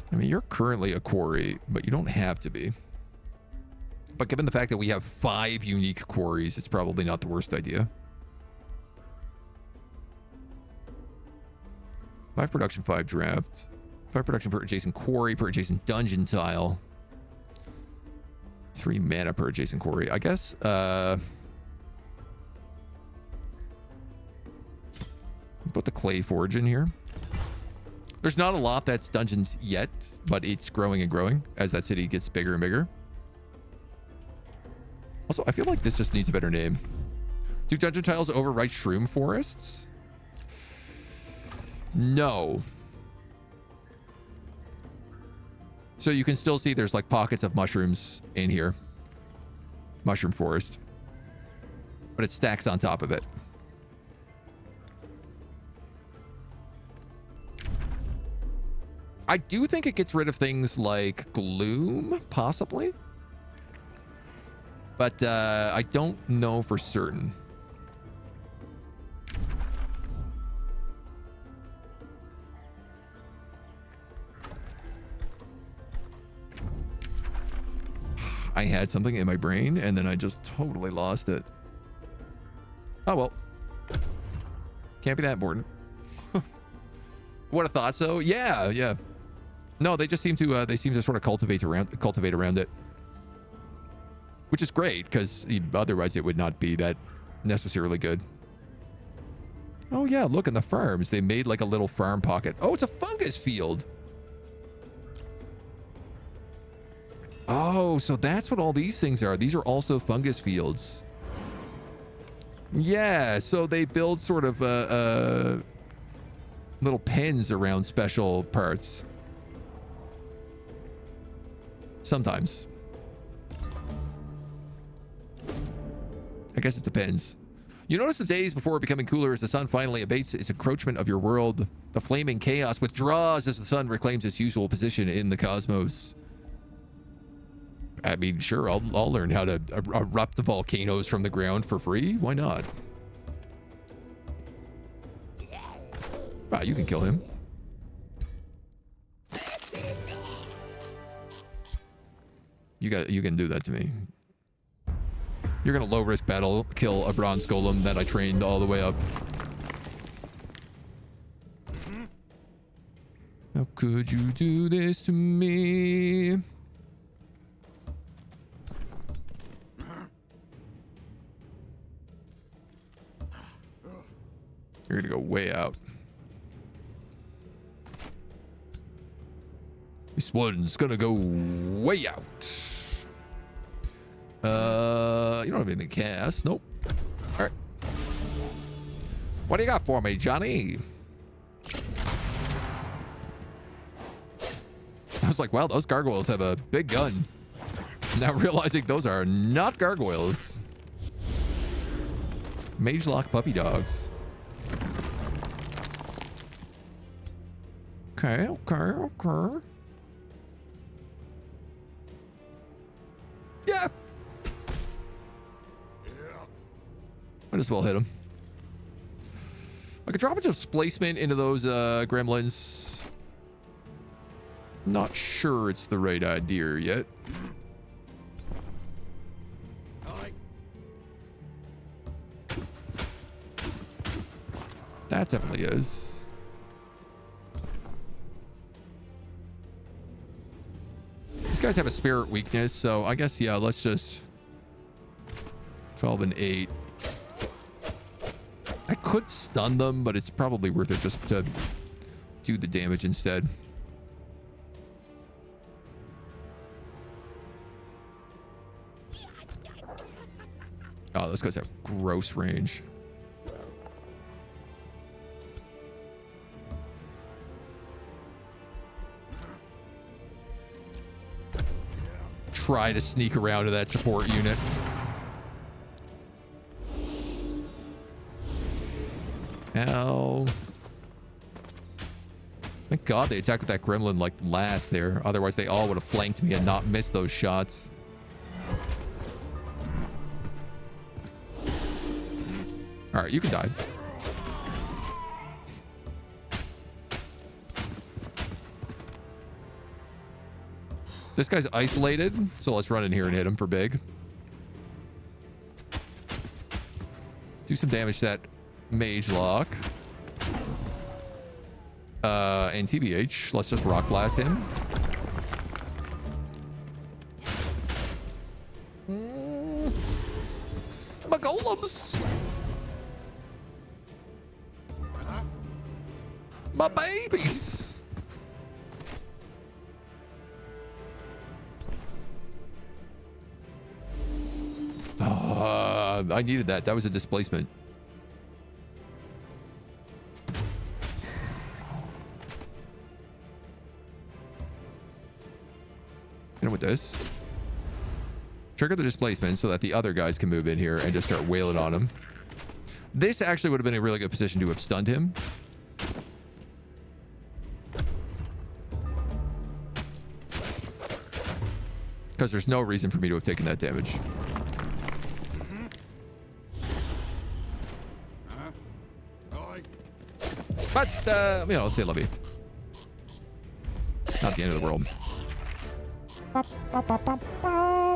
I mean, you're currently a quarry, but you don't have to be. But given the fact that we have 5 unique quarries, it's probably not the worst idea. 5 production, 5 draft. 5 production per adjacent quarry, per adjacent dungeon tile. 3 mana per adjacent quarry. I guess, put the clay forge in here. There's not a lot that's dungeons yet, but it's growing and growing as that city gets bigger and bigger. Also, I feel like this just needs a better name. Do dungeon tiles overwrite shroom forests? No. So you can still see there's like pockets of mushrooms in here. Mushroom forest. But it stacks on top of it. I do think it gets rid of things like gloom, possibly. But I don't know for certain. I had something in my brain and then I just totally lost it. Oh, well. Can't be that important. Would have thought so. Yeah, yeah. No, they just seem to sort of cultivate around it. Which is great, because otherwise it would not be that necessarily good. Oh yeah, look in the farms. They made like a little farm pocket. Oh, it's a fungus field. Oh, so that's what all these things are. These are also fungus fields. Yeah, so they build sort of little pens around special parts. Sometimes. I guess it depends. You notice the days before becoming cooler as the sun finally abates its encroachment of your world. The flaming chaos withdraws as the sun reclaims its usual position in the cosmos. I mean, sure, I'll learn how to erupt the volcanoes from the ground for free. Why not? Ah, you can kill him. You can do that to me. You're gonna low risk battle kill a bronze golem that I trained all the way up. How could you do this to me? You're gonna go way out. This one's gonna go way out. You don't have anything to cast. Nope. All right. What do you got for me, Johnny? I was like, wow, those gargoyles have a big gun. Now realizing those are not gargoyles. Mage lock puppy dogs. Okay, okay. Yeah. Might as well hit him. I could drop a displacement into those gremlins. Not sure it's the right idea yet. That definitely is. These guys have a spirit weakness, so I guess, yeah, let's just 12 and 8. I could stun them, but it's probably worth it just to do the damage instead. Oh, those guys have gross range. Try to sneak around to that support unit. Ow. Thank God they attacked with that gremlin like last there. Otherwise they all would have flanked me and not missed those shots. Alright, you can die. This guy's isolated, so let's run in here and hit him for big. Do some damage to that mage lock. And TBH, let's just rock blast him. My golems! My babies! I needed that. That was a displacement. Hit him with this. Trigger the displacement so that the other guys can move in here and just start wailing on him. This actually would have been a really good position to have stunned him. Because there's no reason for me to have taken that damage. But, you know, say love you. Not the end of the world.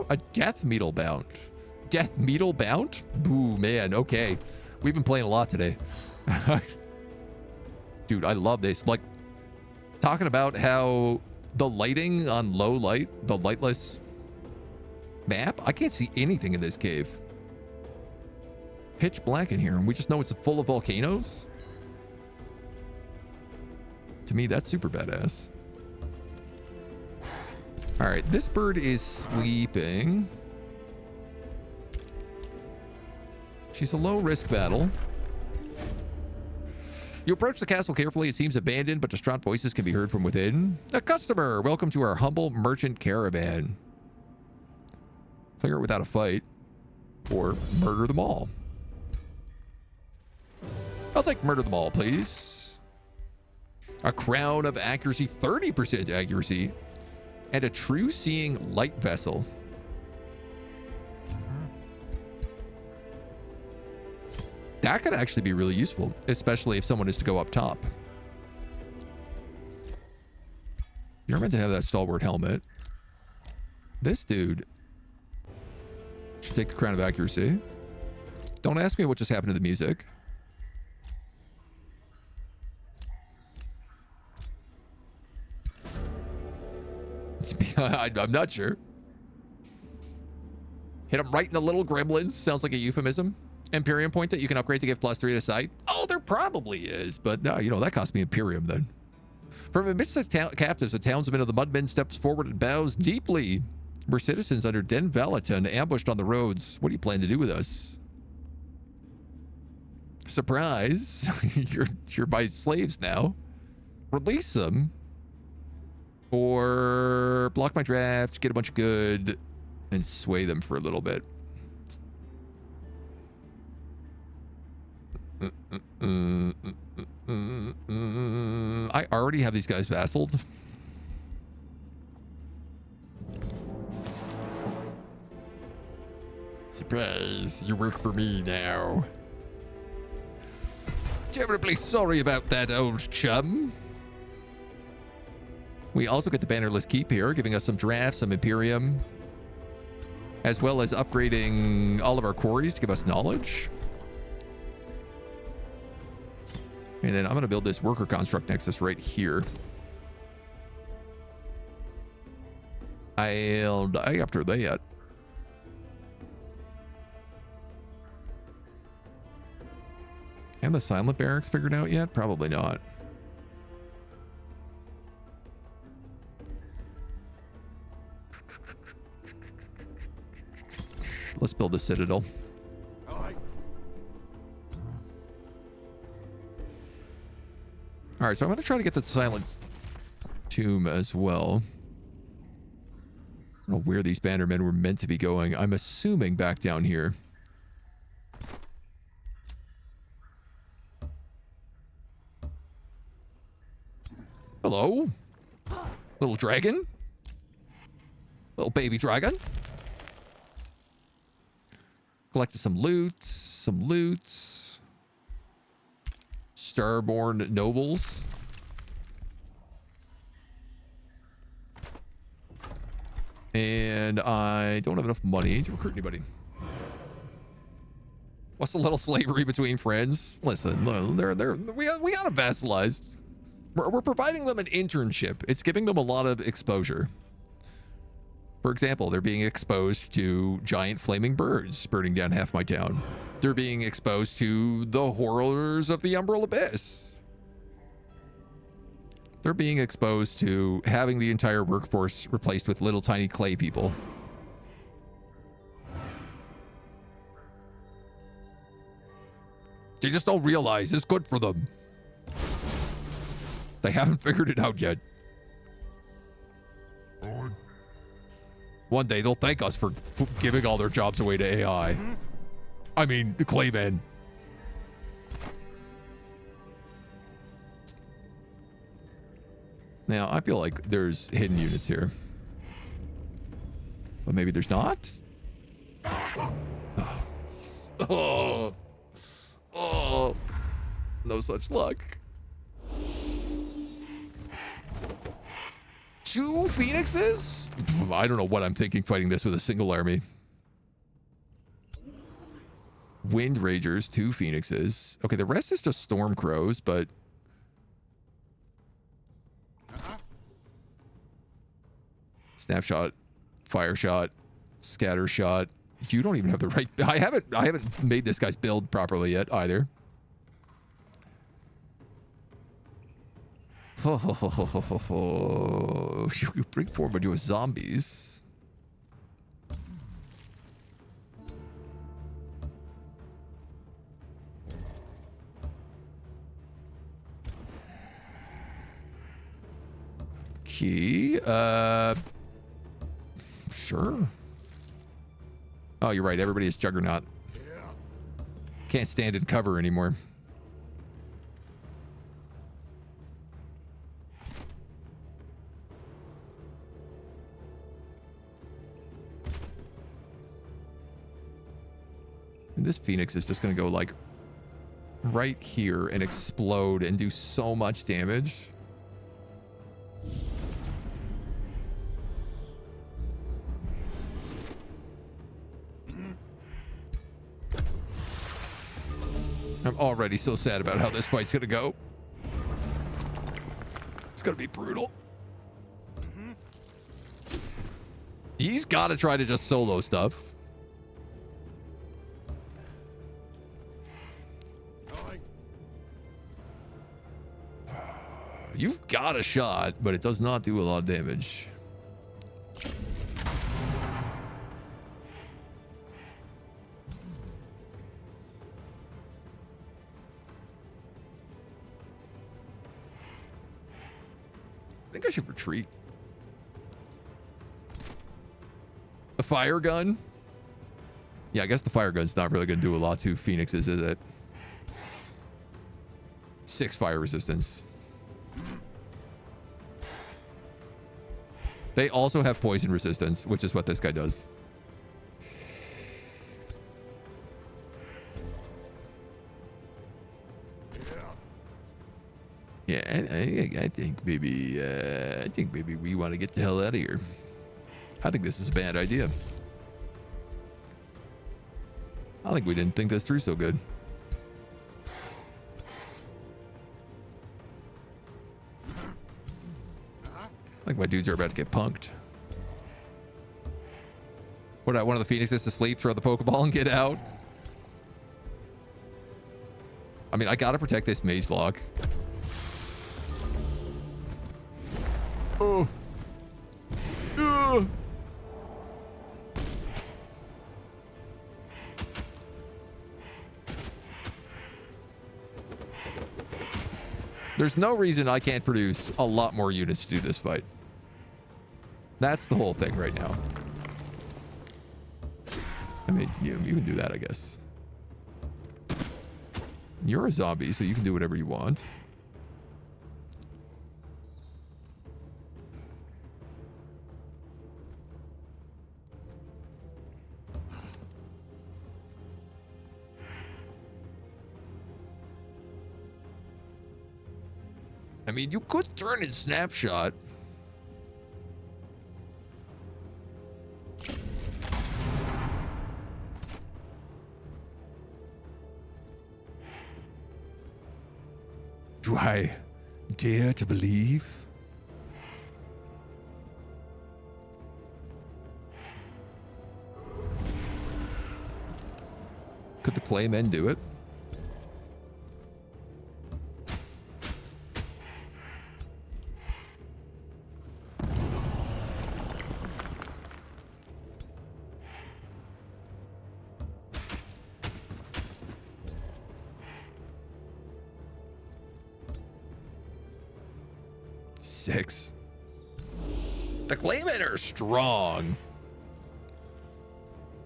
now? A death metal bound. Death metal bound? Ooh, man. Okay. We've been playing a lot today. Dude, I love this. Like, talking about how the lighting on low light, the lightless map, I can't see anything in this cave. Pitch black in here, and we just know it's full of volcanoes? To me, that's super badass. All right, this bird is sleeping. She's a low-risk battle. You approach the castle carefully. It seems abandoned, but distraught voices can be heard from within. A customer! Welcome to our humble merchant caravan. Clear it without a fight, or murder them all. I'll take murder them all, please. A crown of accuracy, 30% accuracy, and a true seeing light vessel. That could actually be really useful, especially if someone is to go up top. You're meant to have that stalwart helmet. This dude should take the crown of accuracy. Don't ask me what just happened to the music. I'm not sure. Hit him right in the little gremlins. Sounds like a euphemism. Imperium point that you can upgrade to give +3 to sight. Oh, there probably is, but no, you know, that cost me Imperium then. From amidst the captives, a townsman of the Mudmen steps forward and bows deeply. We're citizens under Den Valaton, ambushed on the roads. What do you plan to do with us? Surprise. You're my slaves now. Release them. Or block my draft, get a bunch of good, and sway them for a little bit. I already have these guys vassaled. Surprise, you work for me now. Terribly sorry about that, old chum. We also get the bannerless keep here, giving us some drafts, some Imperium, as well as upgrading all of our quarries to give us knowledge. And then I'm going to build this worker construct nexus right here. I'll die after that. And the silent barracks figured out yet? Probably not. Let's build the citadel. All right, so I'm going to try to get the silent tomb as well. I don't know where these bannermen were meant to be going. I'm assuming back down here. Hello? Little dragon? Little baby dragon? Collected some loots, Starborn nobles. And I don't have enough money to recruit anybody. What's a little slavery between friends? Listen, we got them vassalized. We're providing them an internship. It's giving them a lot of exposure. For example, they're being exposed to giant flaming birds burning down half my town. They're being exposed to the horrors of the Umbral Abyss. They're being exposed to having the entire workforce replaced with little tiny clay people. They just don't realize it's good for them. They haven't figured it out yet. One day they'll thank us for giving all their jobs away to AI. I mean, Clayman. Now, I feel like there's hidden units here. But maybe there's not? Oh. Oh. No such luck. 2 phoenixes? I don't know what I'm thinking fighting this with a single army. Wind Ragers, 2 phoenixes. Okay, the rest is just Storm Crows, but... Snapshot, Fire Shot, Scatter Shot. You don't even have the right... I haven't made this guy's build properly yet, either. You bring forward your zombies. Key. Sure. Oh, you're right. Everybody is Juggernaut. Can't stand in cover anymore. And this Phoenix is just going to go like right here and explode and do so much damage. I'm already so sad about how this fight's gonna go. It's gonna be brutal. He's gotta try to just solo stuff. You've got a shot, but it does not do a lot of damage. I think I should retreat. The fire gun? Yeah, I guess the fire gun's not really going to do a lot to Phoenixes, is it? 6 fire resistance. They also have poison resistance, which is what this guy does. Yeah, I think maybe we want to get the hell out of here. I think this is a bad idea. I think we didn't think this through so good. I think my dudes are about to get punked. What, one of the Phoenixes to sleep, throw the Pokeball and get out? I mean, I gotta protect this Mage Lock. Oh. There's no reason I can't produce a lot more units to do this fight. That's the whole thing right now. I mean, you can do that, I guess. You're a zombie, so you can do whatever you want. I mean, you could turn in Snapshot. Do I dare to believe? Could the Claymen do it? The Claymen are strong.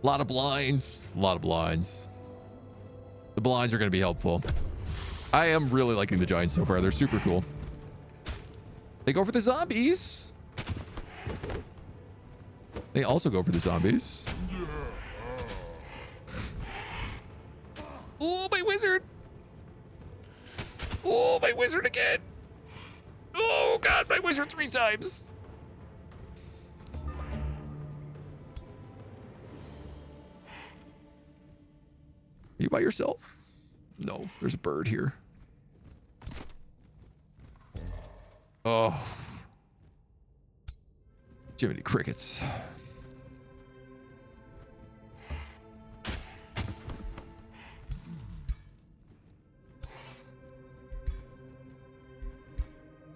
A lot of blinds. A lot of blinds. The blinds are going to be helpful. I am really liking the Giants so far. They're super cool. They go for the zombies. They also go for the zombies. Oh, my wizard. Oh, my wizard again. Oh, God, my wizard 3 times. You by yourself? No, there's a bird here. Oh. Jiminy crickets.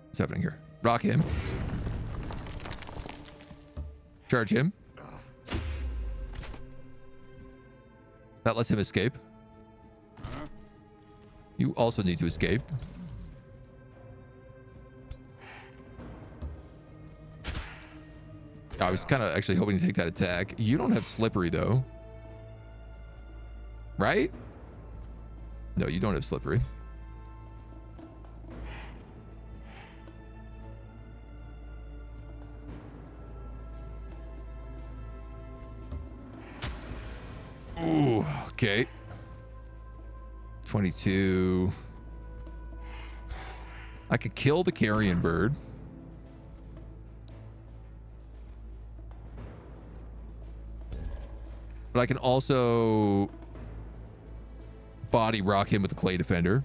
What's happening here? Rock him. Charge him. That lets him escape. You also need to escape. I was kind of actually hoping to take that attack. You don't have slippery though. Right? No, you don't have slippery. Ooh, okay. 22. I could kill the carrion bird. But I can also body rock him with the clay defender.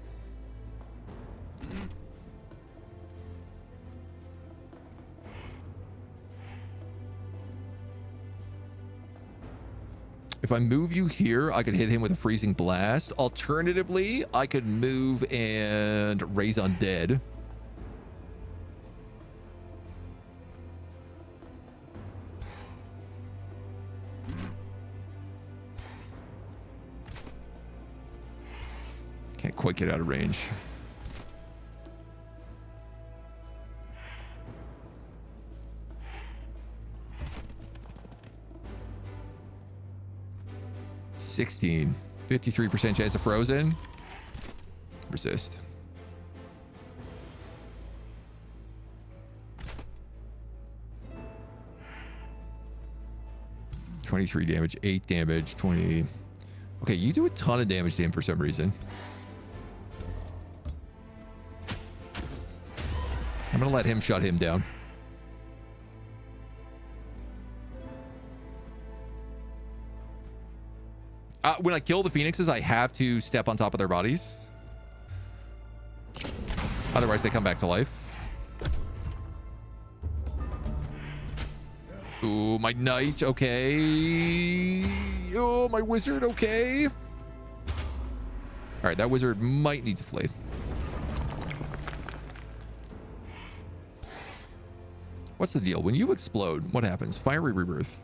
If I move you here, I could hit him with a freezing blast. Alternatively, I could move and raise undead. Can't quite get out of range. $16. 53% chance of frozen. Resist. $23 damage, 8 damage, 20. Okay, you do a ton of damage to him for some reason. I'm gonna let him shut him down. When I kill the phoenixes, I have to step on top of their bodies. Otherwise, they come back to life. Ooh, my knight, okay. Oh, my wizard, okay. All right, that wizard might need to flee. What's the deal? When you explode, what happens? Fiery rebirth.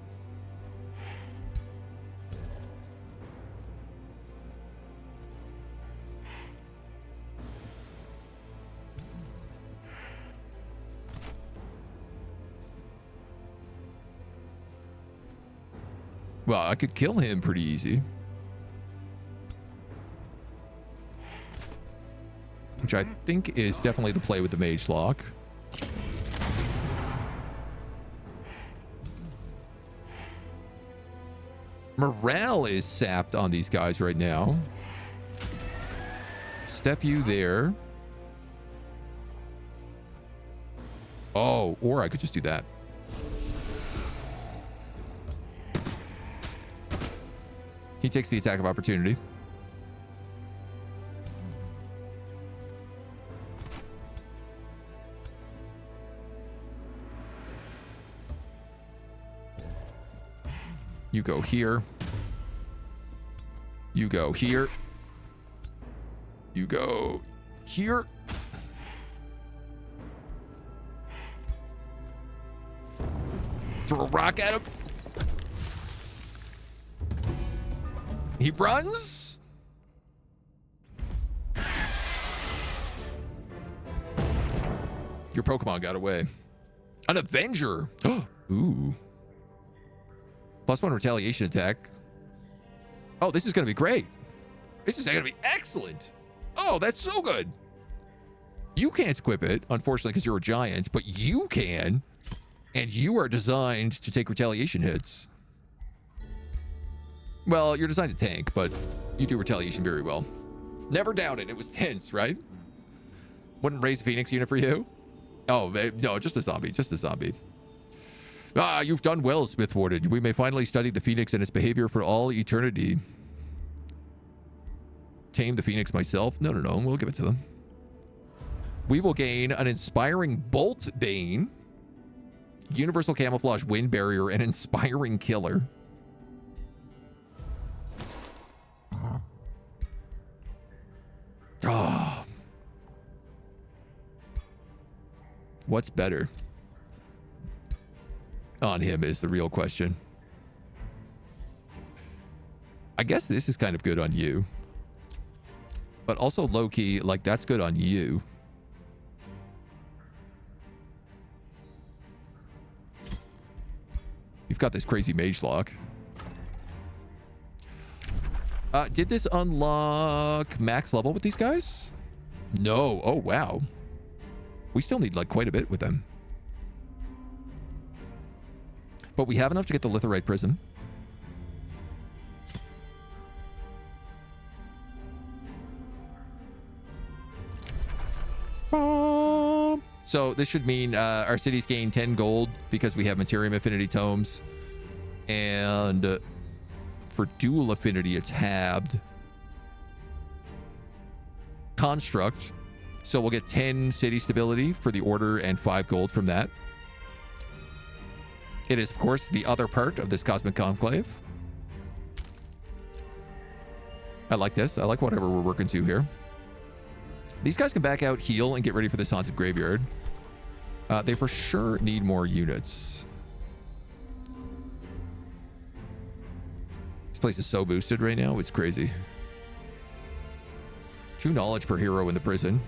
Well, I could kill him pretty easy. Which I think is definitely the play with the mage lock. Morale is sapped on these guys right now. Step you there. Oh, or I could just do that. He takes the attack of opportunity. You go here. You go here. You go here. Throw a rock at him. He runs. Your Pokemon got away. An Avenger. Ooh. +1 retaliation attack. Oh, this is going to be great. This is going to be excellent. Oh, that's so good. You can't equip it, unfortunately, because you're a giant, but you can. And you are designed to take retaliation hits. Well, you're designed to tank, but you do retaliation very well. Never doubt it. It was tense, right? Wouldn't raise a Phoenix unit for you? Oh, no, just a zombie. Just a zombie. Ah, you've done well, Smith Warden. We may finally study the Phoenix and its behavior for all eternity. tame the Phoenix myself. No, we'll give it to them. We will gain an inspiring Bolt Bane, universal camouflage wind barrier, and inspiring killer. Oh. What's better on him is the real question. I guess this is kind of good on you. But also low-key, like, that's good on you. You've got this crazy mage lock. Did this unlock max level with these guys? No. Oh, wow. We still need, like, quite a bit with them. But we have enough to get the Litherite Prism. So this should mean our cities gain 10 gold because we have Materium Affinity Tomes. And for Dual Affinity, it's halved. Construct. So we'll get 10 city stability for the Order and 5 gold from that. It is, of course, the other part of this Cosmic Conclave. I like this. I like whatever we're working to here. These guys can back out, heal, and get ready for this Haunted Graveyard. They for sure need more units. This place is so boosted right now. It's crazy. 2 knowledge per hero in the prison.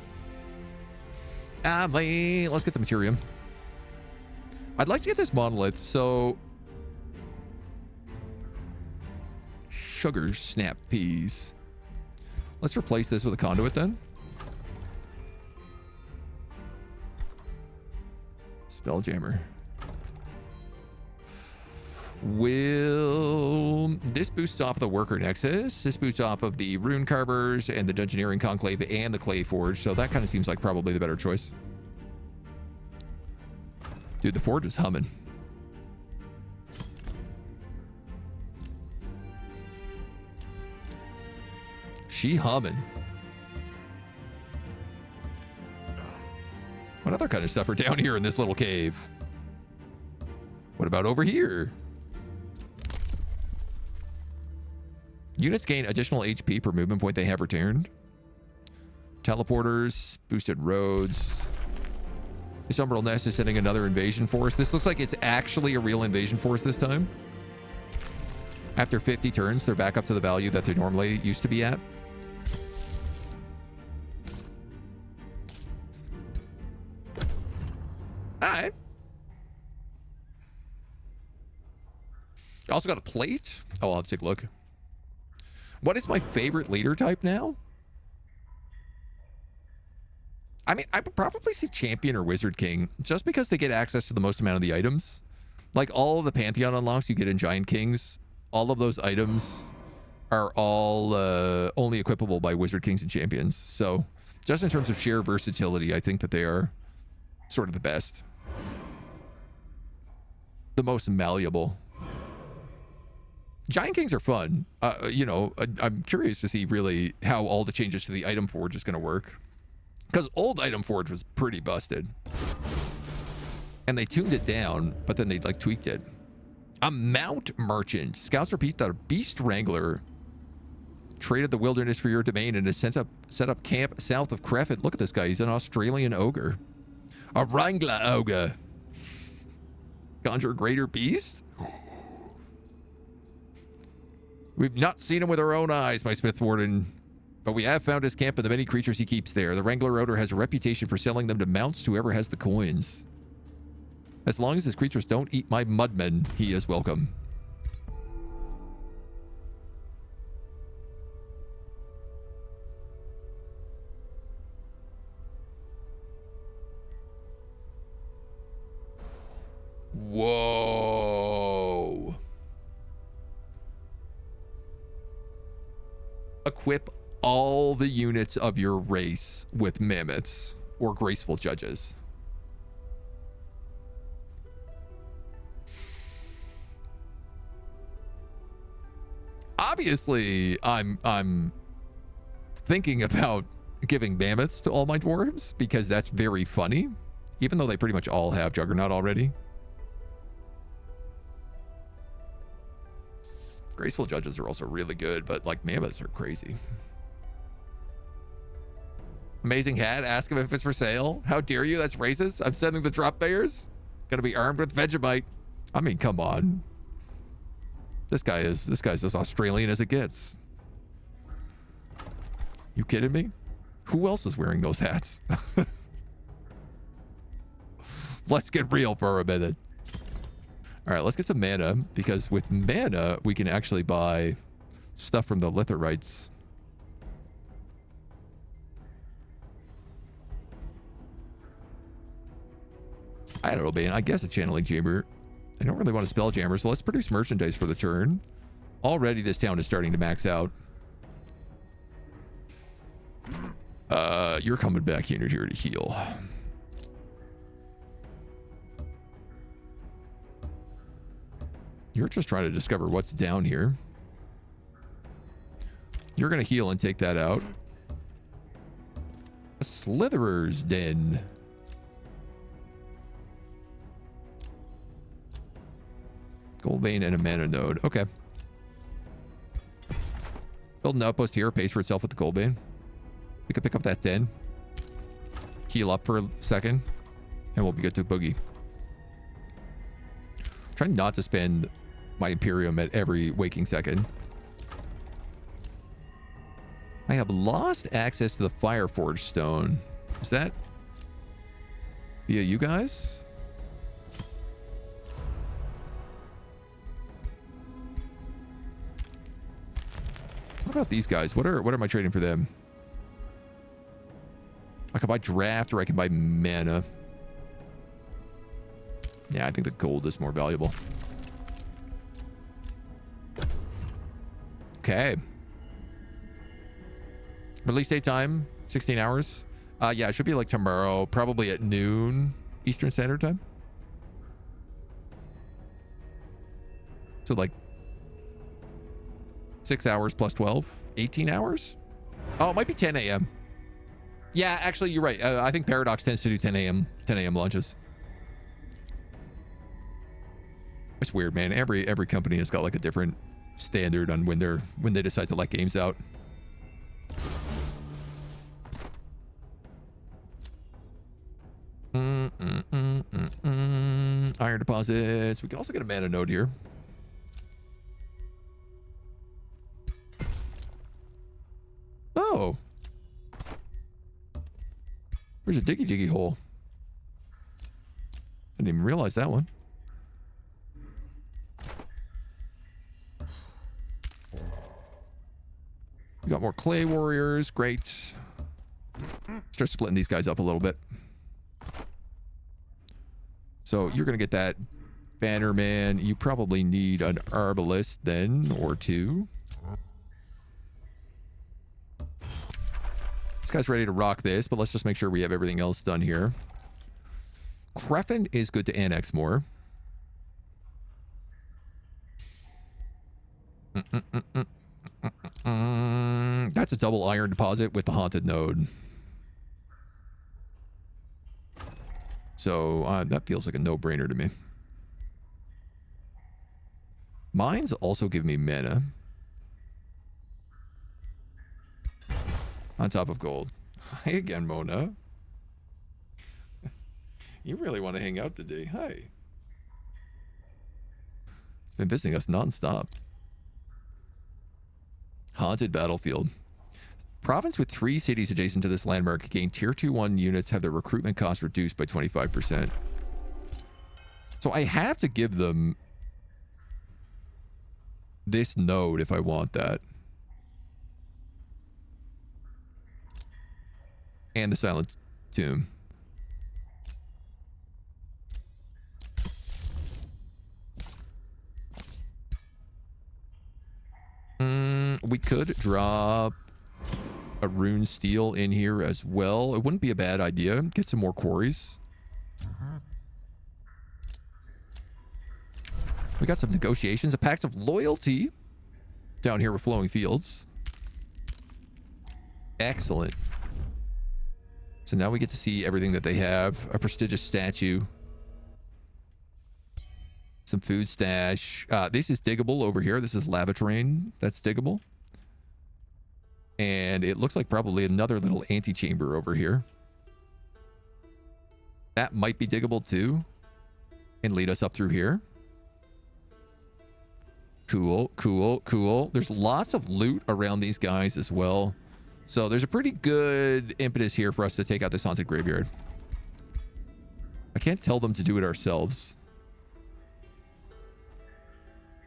Let's get the Materium. I'd like to get this monolith, so... Sugar snap peas. Let's replace this with a conduit then. Spelljammer. This boosts off the Worker Nexus. This boosts off of the Rune Carvers and the Dungeoneering Conclave and the Clay Forge. So that kind of seems like probably the better choice. Dude, the Forge is humming. She humming. What other kind of stuff are down here in this little cave? What about over here? Units gain additional HP per movement point they have returned. Teleporters, boosted roads. This Umbral Nest is sending another invasion force. This looks like it's actually a real invasion force this time. After 50 turns, they're back up to the value that they normally used to be at. Alright. Also got a plate. Oh, I'll have to take a look. What is my favorite leader type now? I mean, I would probably say Champion or Wizard King, just because they get access to the most amount of the items. Like all of the Pantheon unlocks you get in Giant Kings, all of those items are all only equipable by Wizard Kings and Champions. So just in terms of sheer versatility, I think that they are sort of the best. The most malleable. Giant Kings are fun. You know, I'm curious to see really how all the changes to the item forge is going to work. Because old item forge was pretty busted. And they tuned it down, but then they like tweaked it. A Mount Merchant. Scouts repeat that a Beast Wrangler traded the wilderness for your domain and has set up camp south of Crefet. Look at this guy. He's an Australian ogre. A Wrangler ogre. Conjure a greater beast? We've not seen him with our own eyes, my Smith Warden. But we have found his camp and the many creatures he keeps there. The Wrangler ogre has a reputation for selling them to mounts to whoever has the coins. As long as his creatures don't eat my mudmen, he is welcome. Whoa. Equip all the units of your race with mammoths or graceful judges. Obviously, I'm thinking about giving mammoths to all my dwarves because that's very funny, even though they pretty much all have Juggernaut already. Graceful judges are also really good, but like mammoths are crazy. Amazing hat. Ask him if it's for sale. How dare you? That's racist. I'm sending the drop bears. Gonna be armed with Vegemite. I mean, come on. This guy's as Australian as it gets. You kidding me? Who else is wearing those hats? Let's get real for a minute. All right, let's get some mana, because with mana, we can actually buy stuff from the Lithorites. I don't know, man. I guess a channeling chamber. I don't really want a spelljammer, so let's produce merchandise for the turn. Already this town is starting to max out. You're coming back in here to heal. You're just trying to discover what's down here. You're going to heal and take that out. A Slitherer's Den. Gold vein and a mana node. Okay. Build an outpost here. Pays for itself with the gold vein. We could pick up that den. Heal up for a second. And we'll be good to boogie. Try not to spend my Imperium at every waking second. I have lost access to the Fireforge Stone. Is that via you guys? What about these guys? What am I trading for them? I can buy draft or I can buy mana. Yeah, I think the gold is more valuable. Okay. Release date time, 16 hours. Yeah, it should be like tomorrow, probably at noon Eastern Standard Time. So like 6 hours plus 12, 18 hours? Oh, it might be 10 a.m. Yeah, actually, you're right. I think Paradox tends to do 10 a.m. launches. It's weird, man. Every company has got like a different standard on when they decide to let games out. Iron deposits. We can also get a mana node here. Oh. Where's a diggy hole? I didn't even realize that one. We got more clay warriors. Great. Start splitting these guys up a little bit. So you're going to get that Bannerman. You probably need an Arbalist then, or two. This guy's ready to rock this, but let's just make sure we have everything else done here. Crefin is good to annex more. That's a double iron deposit with the haunted node. So that feels like a no-brainer to me. Mines also give me mana. On top of gold. Hi again, Mona. You really want to hang out today. Hi. Been visiting us non-stop. Haunted battlefield. Province with 3 cities adjacent to this landmark gain tier 2-1 units have their recruitment cost reduced by 25%. So I have to give them this node if I want that. And the Silent Tomb. We could drop a rune steel in here as well. It wouldn't be a bad idea. Get some more quarries. We got some negotiations. A pact of loyalty down here with flowing fields. Excellent. So now we get to see everything that they have. A prestigious statue. Some food stash. This is diggable over here. This is lava terrain. That's diggable. And it looks like probably another little antechamber over here. That might be diggable too. And lead us up through here. Cool, cool, cool. There's lots of loot around these guys as well. So there's a pretty good impetus here for us to take out this haunted graveyard. I can't tell them to do it ourselves.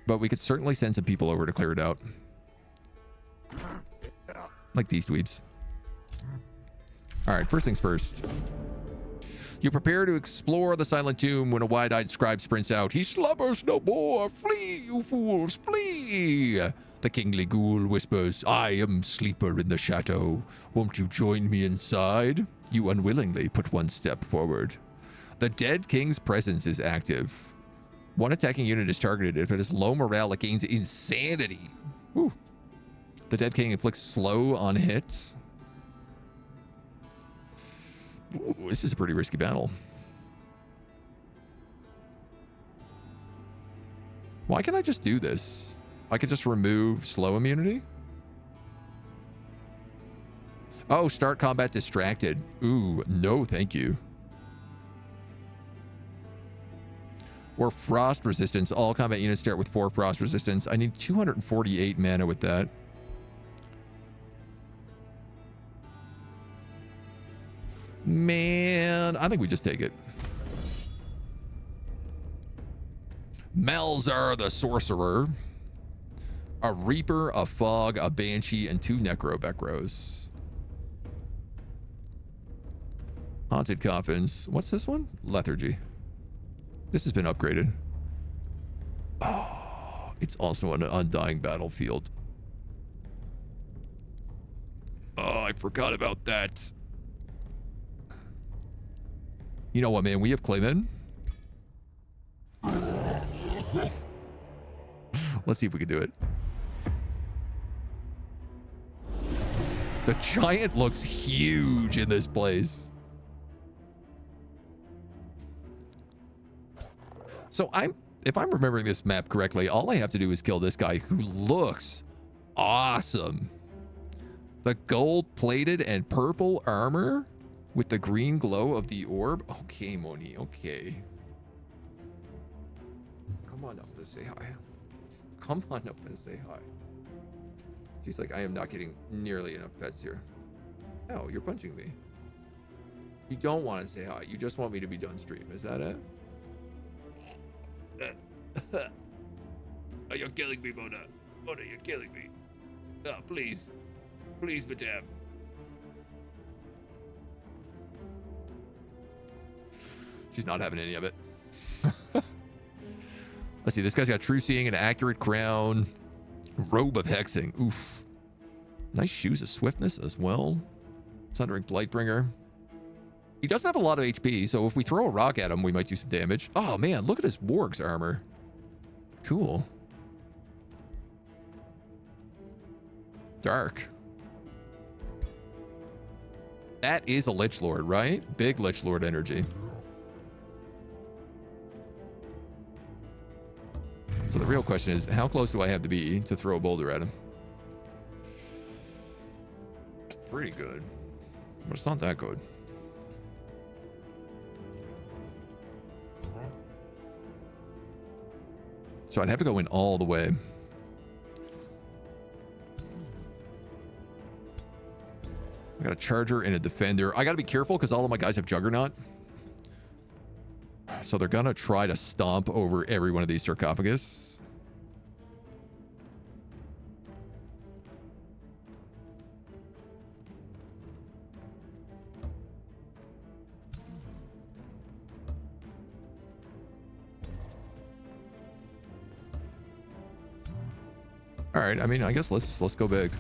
But we could certainly send some people over to clear it out. Like these dweebs. Alright, first things first. You prepare to explore the silent tomb when a wide-eyed scribe sprints out. He slumbers no more. Flee, you fools, flee! The kingly ghoul whispers, I am sleeper in the shadow. Won't you join me inside? You unwillingly put one step forward. The dead king's presence is active. One attacking unit is targeted. If it is low morale, it gains insanity. Whew. The dead king inflicts slow on hits. Ooh, this is a pretty risky battle. Why can't I just do this? I could just remove slow immunity? Oh, start combat distracted. Ooh, no thank you. Or frost resistance. All combat units start with 4 frost resistance. I need 248 mana with that. Man, I think we just take it. Malzar the Sorcerer. A Reaper, a Fog, a Banshee, and 2 Necrobekros. Haunted Coffins. What's this one? Lethargy. This has been upgraded. Oh, it's also an Undying Battlefield. Oh, I forgot about that. You know what, man? We have Clayman. Let's see if we can do it. The giant looks huge in this place. So if I'm remembering this map correctly, all I have to do is kill this guy who looks awesome. The gold-plated and purple armor with the green glow of the orb. Okay, Moni, okay. Come on up and say hi. Come on up and say hi. She's like, I am not getting nearly enough pets here. Oh, you're punching me. You don't want to say hi. You just want me to be done stream. Is that it? Oh, you're killing me, Mona. Mona, you're killing me. Oh, please. Please, madame. She's not having any of it. Let's see. This guy's got true seeing, an accurate crown, robe of hexing. Oof. Nice shoes of swiftness as well. Sundering Blightbringer. He doesn't have a lot of HP, so if we throw a rock at him, we might do some damage. Oh, man. Look at his warg's armor. Cool. Dark. That is a Lich Lord, right? Big Lich Lord energy. So the real question is, how close do I have to be to throw a boulder at him? It's pretty good, but it's not that good. So I'd have to go in all the way. I got a charger and a defender. I got to be careful because all of my guys have Juggernaut. So they're going to try to stomp over every one of these sarcophagus. All right, I mean, I guess let's go big.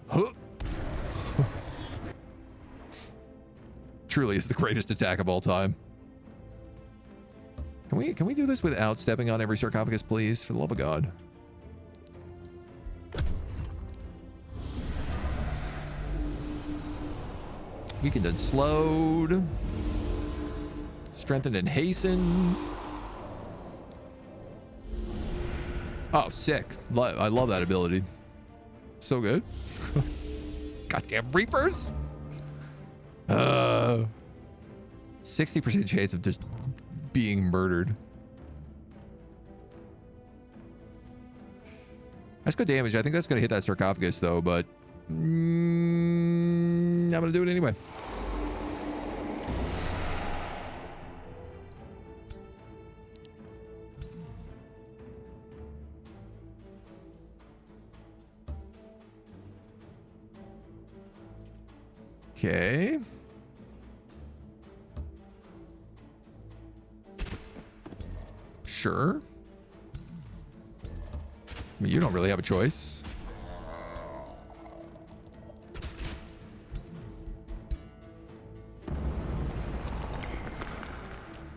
Huh. Truly is the greatest attack of all time. Can we do this without stepping on every sarcophagus, please? For the love of God. Weakened and slowed. Strengthened and hastened. Oh, sick. I love that ability. So good. Goddamn Reapers. 60% chance of just being murdered. That's good damage. I think that's going to hit that sarcophagus, though, but I'm going to do it anyway. Okay. Sure. I mean, you don't really have a choice.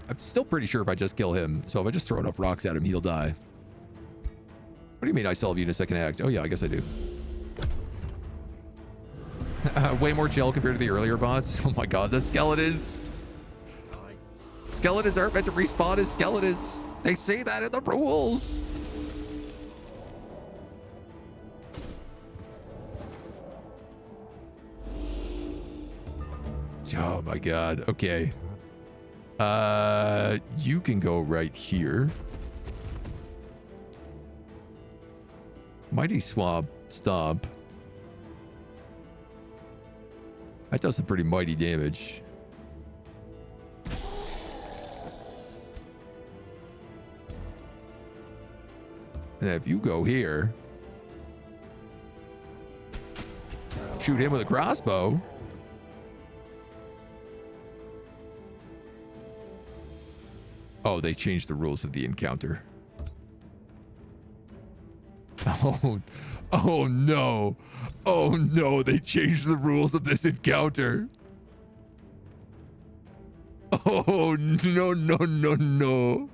I'm still pretty sure if I just kill him, so if I just throw enough rocks at him, he'll die. What do you mean I still have you in a second act? Oh yeah, I guess I do. Way more chill compared to the earlier bots. Oh my god, the skeletons. Skeletons aren't meant to respawn as skeletons. They say that in the rules. Oh my god. Okay. You can go right here. Mighty Swamp Stomp. That does some pretty mighty damage. And if you go here, shoot him with a crossbow. Oh, they changed the rules of the encounter. Oh no. Oh no, they changed the rules of this encounter. Oh no, no, no, no.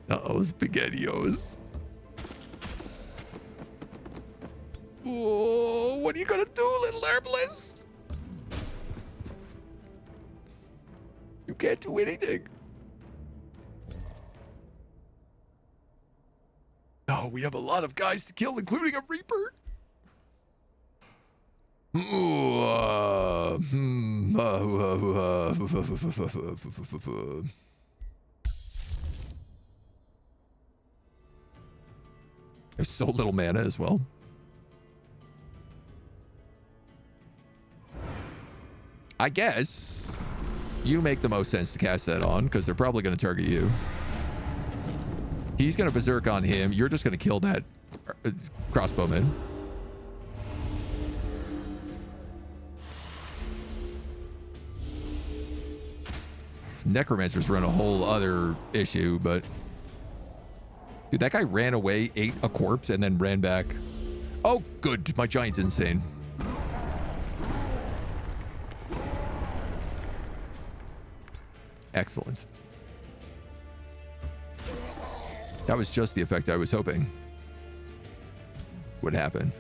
Uh-oh, SpaghettiOs. Oh, what are you gonna do, little herbalist? You can't do anything. Oh, we have a lot of guys to kill, including a Reaper. There's so little mana as well. I guess you make the most sense to cast that on because they're probably going to target you. He's going to berserk on him. You're just going to kill that crossbowman. Necromancers run a whole other issue, but... Dude, that guy ran away, ate a corpse, and then ran back. Oh, good. My giant's insane. Excellent. That was just the effect I was hoping would happen.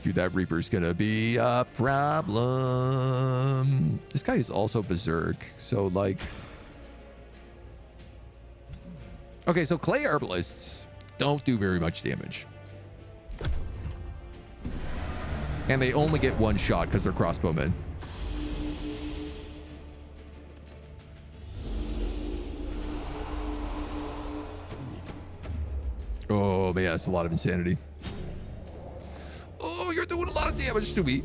Dude, that Reaper's gonna be a problem. This guy is also berserk, so like... Okay, so clay herbalists don't do very much damage. And they only get one shot because they're crossbowmen. Oh, man, that's a lot of insanity. Oh, you're doing a lot of damage to me.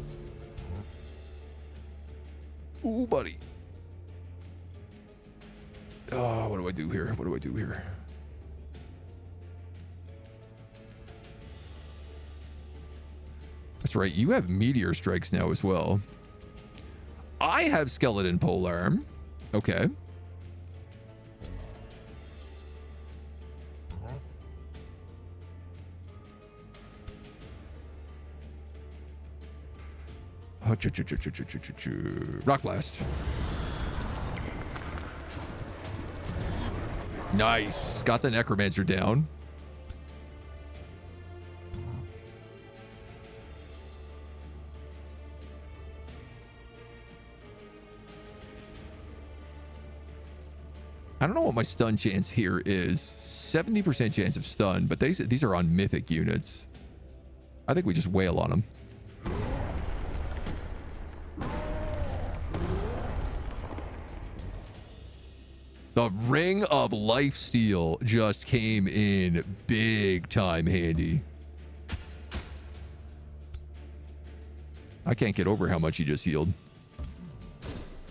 Ooh, buddy. Oh, what do I do here? What do I do here? That's right. You have meteor strikes now as well. I have skeleton polearm. Okay. Rock blast. Nice. Got the necromancer down. I don't know what my stun chance here is. 70% chance of stun, but these are on mythic units. I think we just wail on them. The Ring of Lifesteal just came in big time handy. I can't get over how much he just healed.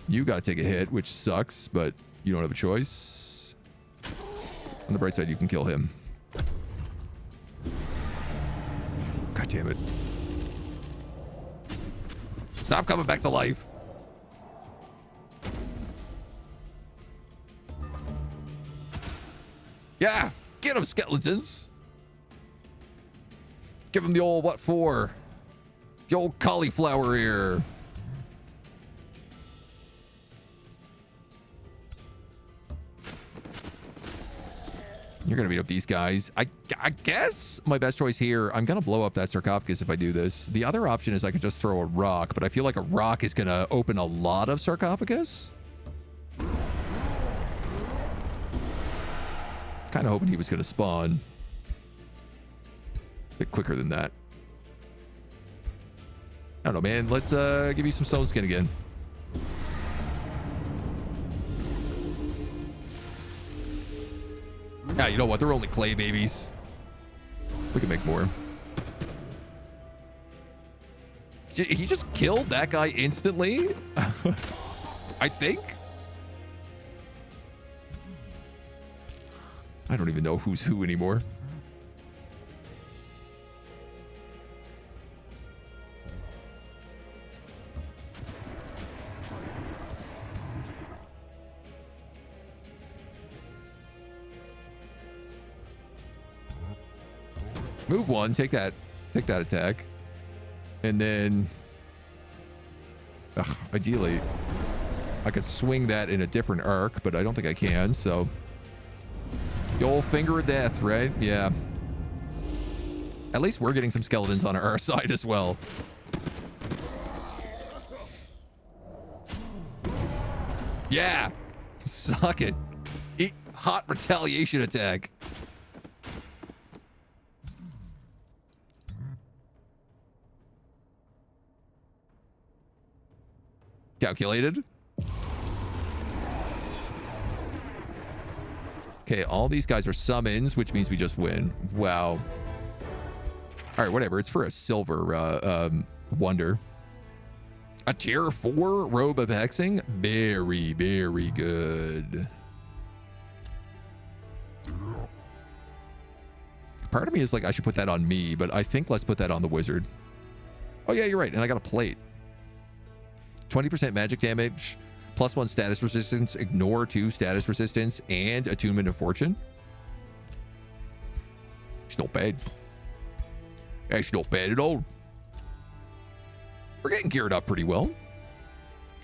You got to take a hit, which sucks, but you don't have a choice. On the bright side, you can kill him. God damn it. Stop coming back to life. Yeah, get him, skeletons. Give him the old what for? The old cauliflower ear. You're going to beat up these guys. I guess my best choice here, I'm going to blow up that sarcophagus if I do this. The other option is I could just throw a rock, but I feel like a rock is going to open a lot of sarcophagus. Kind of hoping he was going to spawn a bit quicker than that. I don't know, man. Let's give you some stone skin again. Yeah, you know what? They're only clay babies. We can make more. He just killed that guy instantly? I think. I don't even know who's who anymore. Move one, take that attack. And then ideally I could swing that in a different arc, but I don't think I can, so the old finger of death, right? Yeah. At least we're getting some skeletons on our side as well. Yeah. Suck it. Eat hot retaliation attack. Calculated. Okay, all these guys are summons, which means we just win. Wow. All right, whatever. It's for a silver wonder. A tier 4 robe of hexing. Very, very good. Part of me is like, I should put that on me, but I think let's put that on the wizard. Oh yeah, you're right. And I got a plate. 20% magic damage, +1 status resistance, ignore 2 status resistance, and attunement of fortune. It's not bad. It's not bad at all. We're getting geared up pretty well.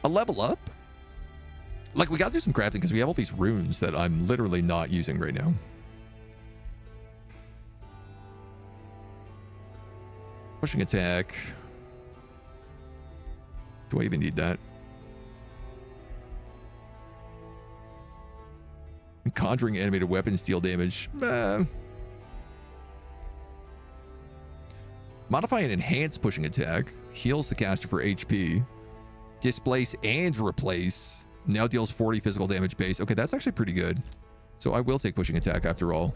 A level up. Like, we got to do some crafting because we have all these runes that I'm literally not using right now. Pushing attack. Do I even need that? And conjuring animated weapons deal damage. Modify and enhance pushing attack. Heals the caster for HP. Displace and replace. Now deals 40 physical damage base. Okay, that's actually pretty good. So I will take pushing attack after all.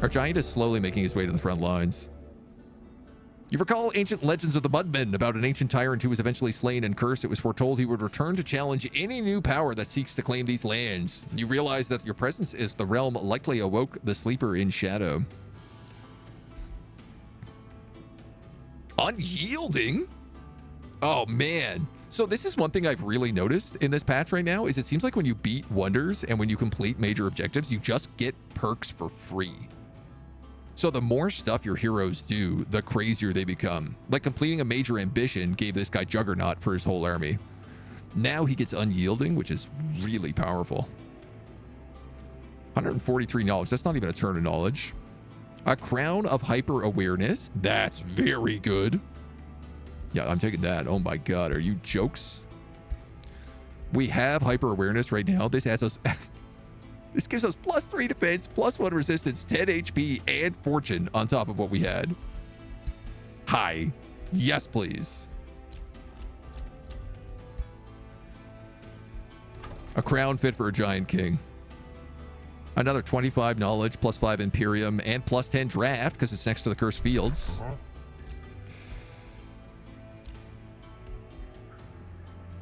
Our giant is slowly making his way to the front lines. You recall ancient legends of the Mudmen about an ancient tyrant who was eventually slain and cursed. It was foretold he would return to challenge any new power that seeks to claim these lands. You realize that your presence is the realm likely awoke the sleeper in shadow. Unyielding? Oh man. So this is one thing I've really noticed in this patch right now is it seems like when you beat wonders and when you complete major objectives, you just get perks for free. So the more stuff your heroes do, the crazier they become. Like completing a major ambition gave this guy Juggernaut for his whole army. Now he gets Unyielding, which is really powerful. 143 knowledge. That's not even a turn of knowledge. A Crown of Hyper Awareness. That's very good. Yeah, I'm taking that. Oh my god, are you jokes? We have Hyper Awareness right now. This has us... This gives us +3 defense, +1 resistance, 10 HP, and fortune on top of what we had. Hi. Yes, please. A crown fit for a giant king. Another 25 knowledge, +5 Imperium, and +10 draft, because it's next to the cursed fields.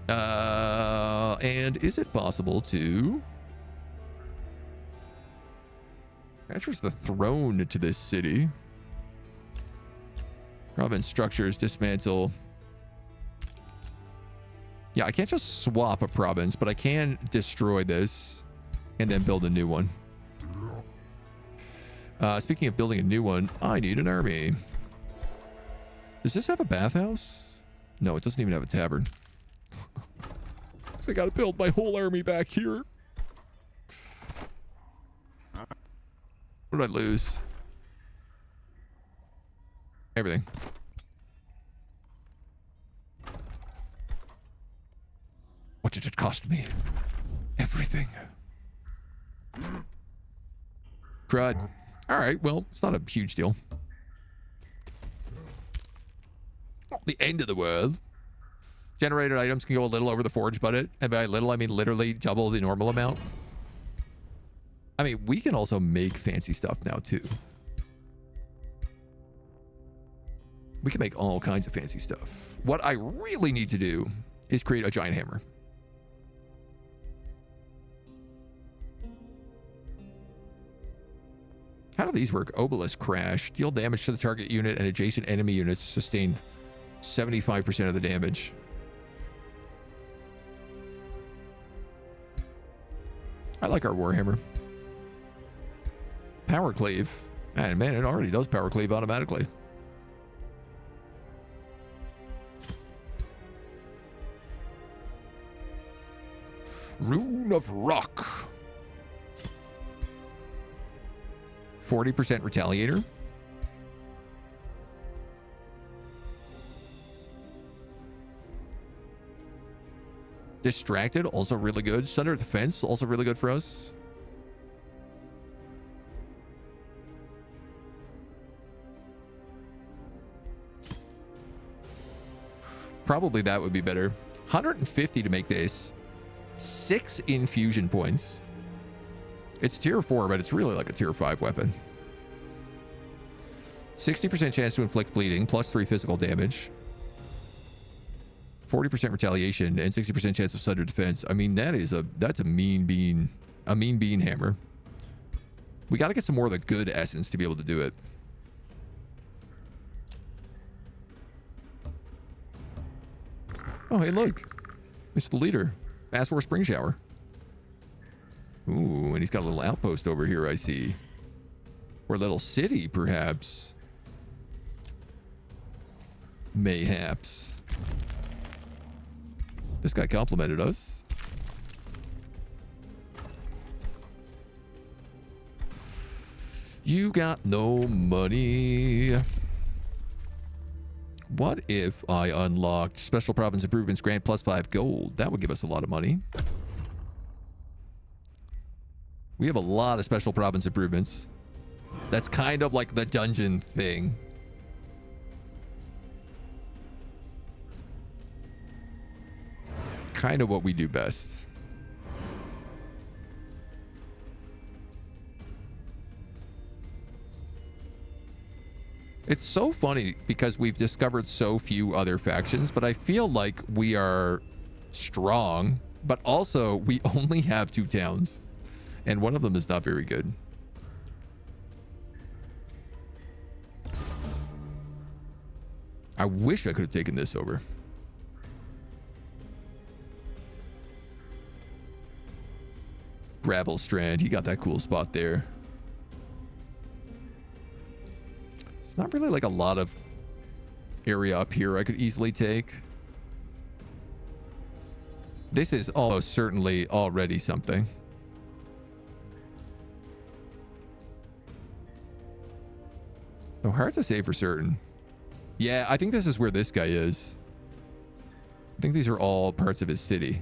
And is it possible to... Transfers the throne to this city. Province structures, dismantle. Yeah, I can't just swap a province, but I can destroy this and then build a new one. Speaking of building a new one, I need an army. Does this have a bathhouse? No, it doesn't even have a tavern. So I gotta build my whole army back here. What did I lose? Everything. What did it cost me? Everything. Crud. All right, well, it's not a huge deal. Not the end of the world. Generated items can go a little over the forge budget. And by little, I mean literally double the normal amount. I mean, we can also make fancy stuff now, too. We can make all kinds of fancy stuff. What I really need to do is create a giant hammer. How do these work? Obelisk crash. Deal damage to the target unit and adjacent enemy units. Sustain 75% of the damage. I like our Warhammer. Power cleave. Man, it already does power cleave automatically. Rune of Rock. 40% Retaliator. Distracted, also really good. Sunder Defense, also really good for us. Probably that would be better. 150 to make this. 6 infusion points. It's tier 4, but it's really like a tier 5 weapon. 60% chance to inflict bleeding, +3 physical damage. 40% retaliation, and 60% chance of sunder defense. I mean, that's a mean bean hammer. We got to get some more of the good essence to be able to do it. Oh, hey, look. It's the leader. Fast War Spring Shower. Ooh, and he's got a little outpost over here, I see. Or a little city, perhaps. Mayhaps. This guy complimented us. You got no money. What if I unlocked special province improvements grant +5 gold? That would give us a lot of money. We have a lot of special province improvements. That's kind of like the dungeon thing. Kind of what we do best. It's so funny because we've discovered so few other factions, but I feel like we are strong, but also we only have 2 towns, and one of them is not very good. I wish I could have taken this over. Gravel Strand, he got that cool spot there. not really like a lot of area up here I could easily take. This is almost certainly already something. Oh, hard to say for certain. Yeah, I think this is where this guy is. I think these are all parts of his city.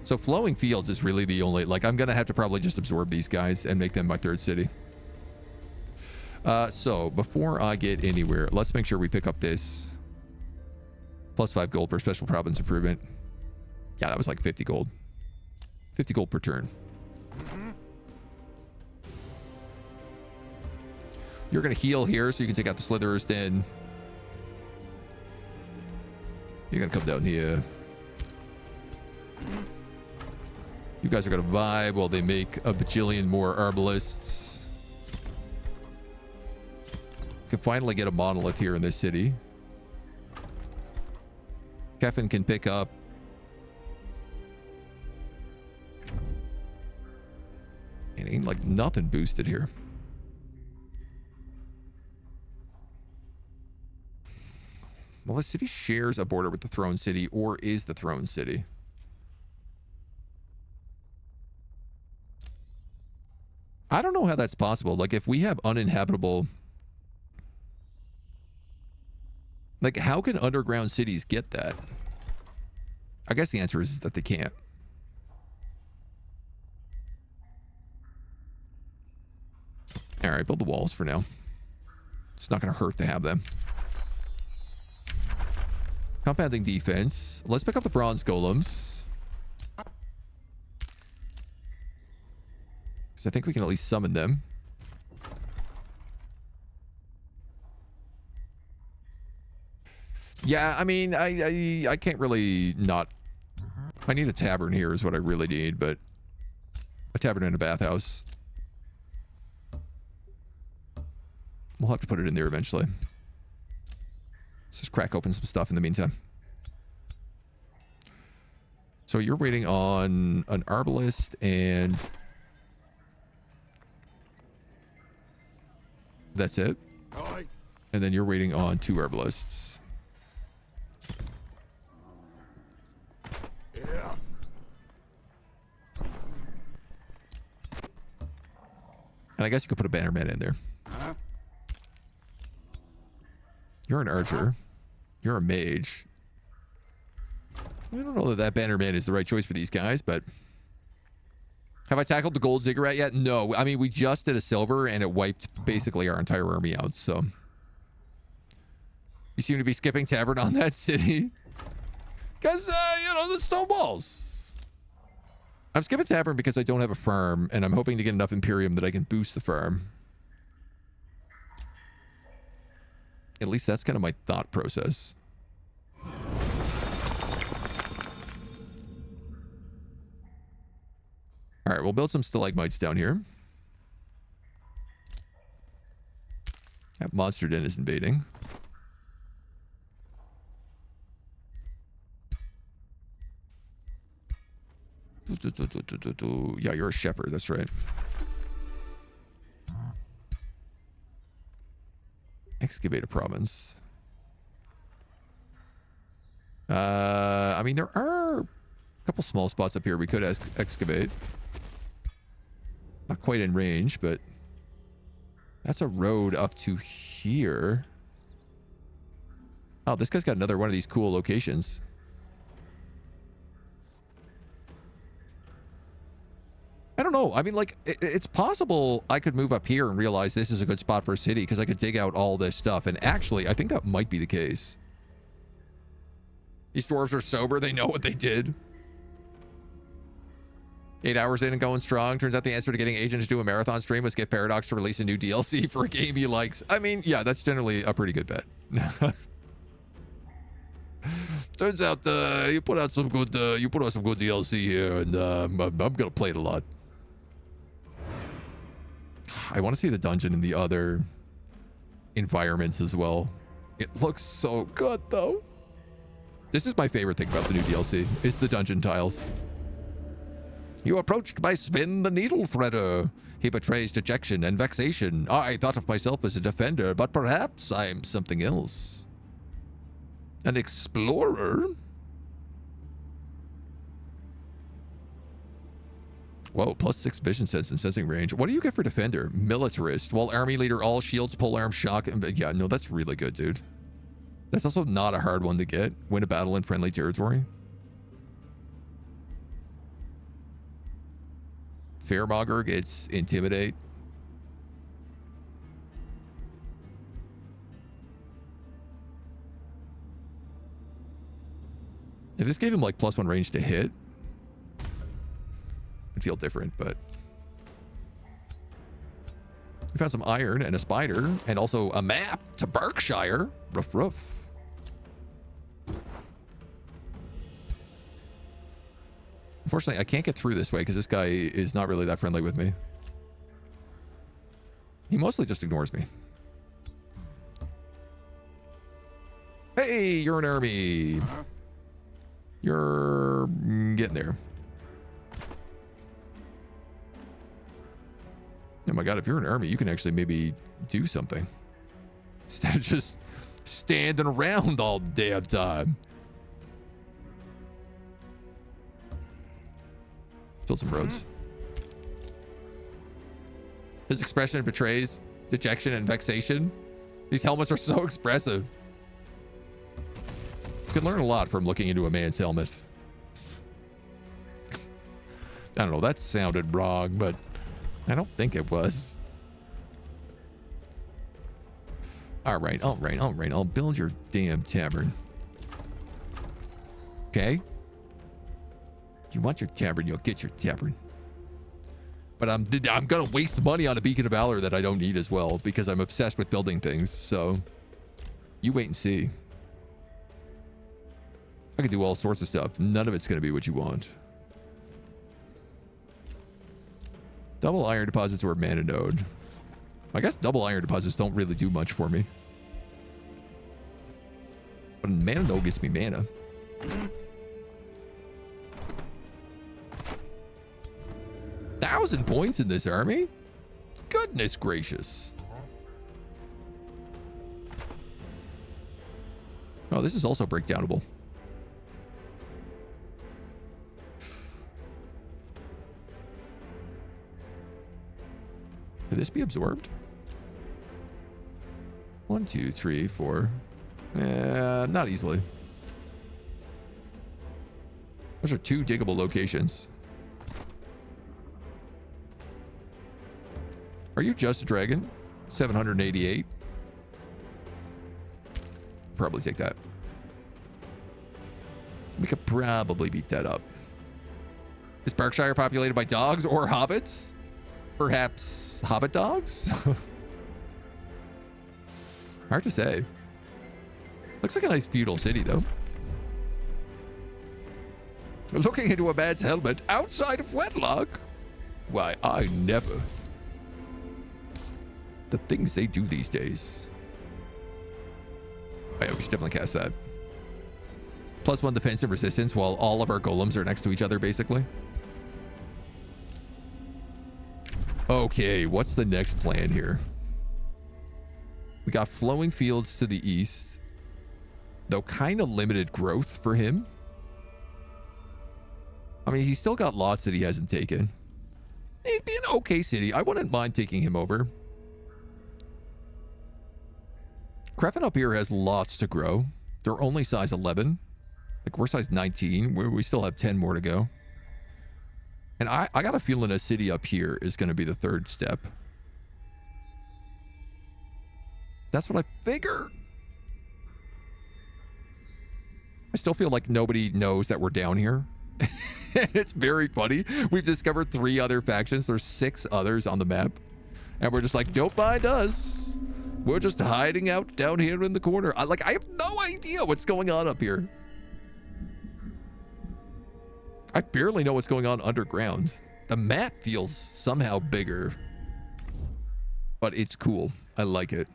So flowing fields is really the only, like, I'm gonna have to probably just absorb these guys and make them my third city. So before I get anywhere, let's make sure we pick up this +5 gold for special province improvement. Yeah, that was like 50 gold. 50 gold per turn. You're gonna heal here so you can take out the Slitherers Den. You're gonna come down here. You guys are gonna vibe while they make a bajillion more arbalists. Can finally get a monolith here in this city. Kevin can pick up it ain't like nothing boosted here. Well, the city shares a border with the Throne City, or is the Throne City? I don't know how that's possible. Like, if we have uninhabitable... Like, how can underground cities get that? I guess the answer is that they can't. All right, build the walls for now. It's not going to hurt to have them. Compounding defense. Let's pick up the bronze golems. Because I think we can at least summon them. Yeah, I mean, I can't really not... I need a tavern here is what I really need, but... A tavern and a bathhouse. We'll have to put it in there eventually. Let's just crack open some stuff in the meantime. So you're waiting on an arbalist and... That's it. And then you're waiting on 2 arbalists. Yeah. And I guess you could put a bannerman in there. Huh? You're an archer. You're a mage. I don't know that that bannerman is the right choice for these guys, but... Have I tackled the gold ziggurat yet? No. I mean, we just did a silver, and it wiped basically our entire army out, so... You seem to be skipping tavern on that city. Because, you know, the stone walls. I'm skipping tavern because I don't have a farm, and I'm hoping to get enough Imperium that I can boost the farm. At least that's kind of my thought process. All right, we'll build some stalagmites down here. That monster den is invading. Yeah, you're a shepherd. That's right. Excavate a province. I mean, there are a couple small spots up here we could excavate. Not quite in range, but that's a road up to here. Oh, this guy's got another one of these cool locations. I don't know. I mean, like, it's possible I could move up here and realize this is a good spot for a city because I could dig out all this stuff. And actually, I think that might be the case. These dwarves are sober. They know what they did. 8 hours in and going strong. Turns out the answer to getting Agent to do a marathon stream was get Paradox to release a new DLC for a game he likes. I mean, yeah, that's generally a pretty good bet. Turns out you put out some good DLC here, and I'm gonna play it a lot. I want to see the dungeon in the other environments as well. It looks so good, though. This is my favorite thing about the new DLC. It's the dungeon tiles. You approached by Sven the Needle Threader. He betrays dejection and vexation. I thought of myself as a defender, but perhaps I'm something else. An explorer? Whoa, +6 vision sense and sensing range. What do you get for defender? Militarist. While army leader, all shields, polearm, shock, and yeah, no, that's really good, dude. That's also not a hard one to get. Win a battle in friendly territory. Fairmonger gets intimidate. If this gave him like +1 range to hit, it'd feel different, but we found some iron and a spider and also a map to Berkshire. Ruff, ruff. Unfortunately, I can't get through this way because this guy is not really that friendly with me. He mostly just ignores me. Hey, you're an army. You're getting there. Oh my god, if you're an army, you can actually maybe do something. Instead of just standing around all damn time. Build some roads. His expression betrays dejection and vexation. These helmets are so expressive. You can learn a lot from looking into a man's helmet. I don't know, that sounded wrong, but I don't think it was. Alright, I'll build your damn tavern. Okay? If you want your tavern, you'll get your tavern. But I'm gonna waste money on a Beacon of Valor that I don't need as well, because I'm obsessed with building things, so you wait and see. I can do all sorts of stuff. None of it's gonna be what you want. Double iron deposits or mana node. I guess double iron deposits don't really do much for me. But mana node gets me mana. $1,000 points in this army? Goodness gracious. Oh, this is also breakdownable. Could this be absorbed? 1, 2, 3, 4. Not easily. Those are 2 diggable locations. Are you just a dragon? 788. Probably take that. We could probably beat that up. Is Berkshire populated by dogs or hobbits? Perhaps hobbit dogs? Hard to say. Looks like a nice feudal city, though. Looking into a man's helmet outside of wedlock? Why, I never. The things they do these days. Oh, yeah, we should definitely cast that. +1 defense and resistance while all of our golems are next to each other, basically. Okay, what's the next plan here? We got flowing fields to the east, though kind of limited growth for him. I mean, he's still got lots that he hasn't taken. It'd be an okay city. I wouldn't mind taking him over. Crefin up here has lots to grow. They're only size 11. Like, we're size 19. We still have 10 more to go. And I got a feeling a city up here is going to be the third step. That's what I figure. I still feel like nobody knows that we're down here. It's very funny. We've discovered 3 other factions. There's 6 others on the map. And we're just like, don't mind us. We're just hiding out down here in the corner. I have no idea what's going on up here. I barely know what's going on underground. The map feels somehow bigger. But it's cool. I like it.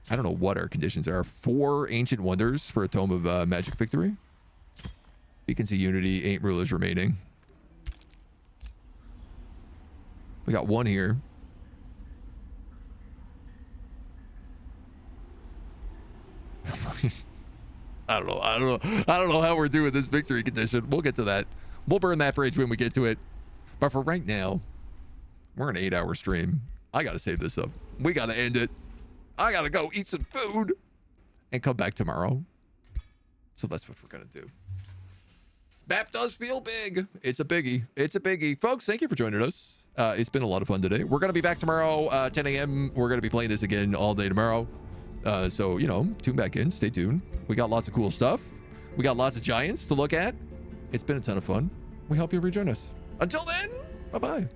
I don't know what our conditions are. 4 ancient wonders for a Tome of Magic Victory. Beacons of Unity, 8 rulers remaining. We got 1 here. I don't know how we're doing this victory condition. We'll get to that. We'll burn that bridge when we get to it. But for right now, we're an 8-hour stream. I gotta save this up. We gotta end it. I gotta go eat some food and come back tomorrow. So that's what we're gonna do. Map does feel big. It's a biggie. It's a biggie. Folks, thank you for joining us. It's been a lot of fun today. We're gonna be back tomorrow, 10 a.m. We're gonna be playing this again all day tomorrow. So, you know, tune back in. Stay tuned. We got lots of cool stuff. We got lots of giants to look at. It's been a ton of fun. We hope you'll rejoin us. Until then, bye-bye.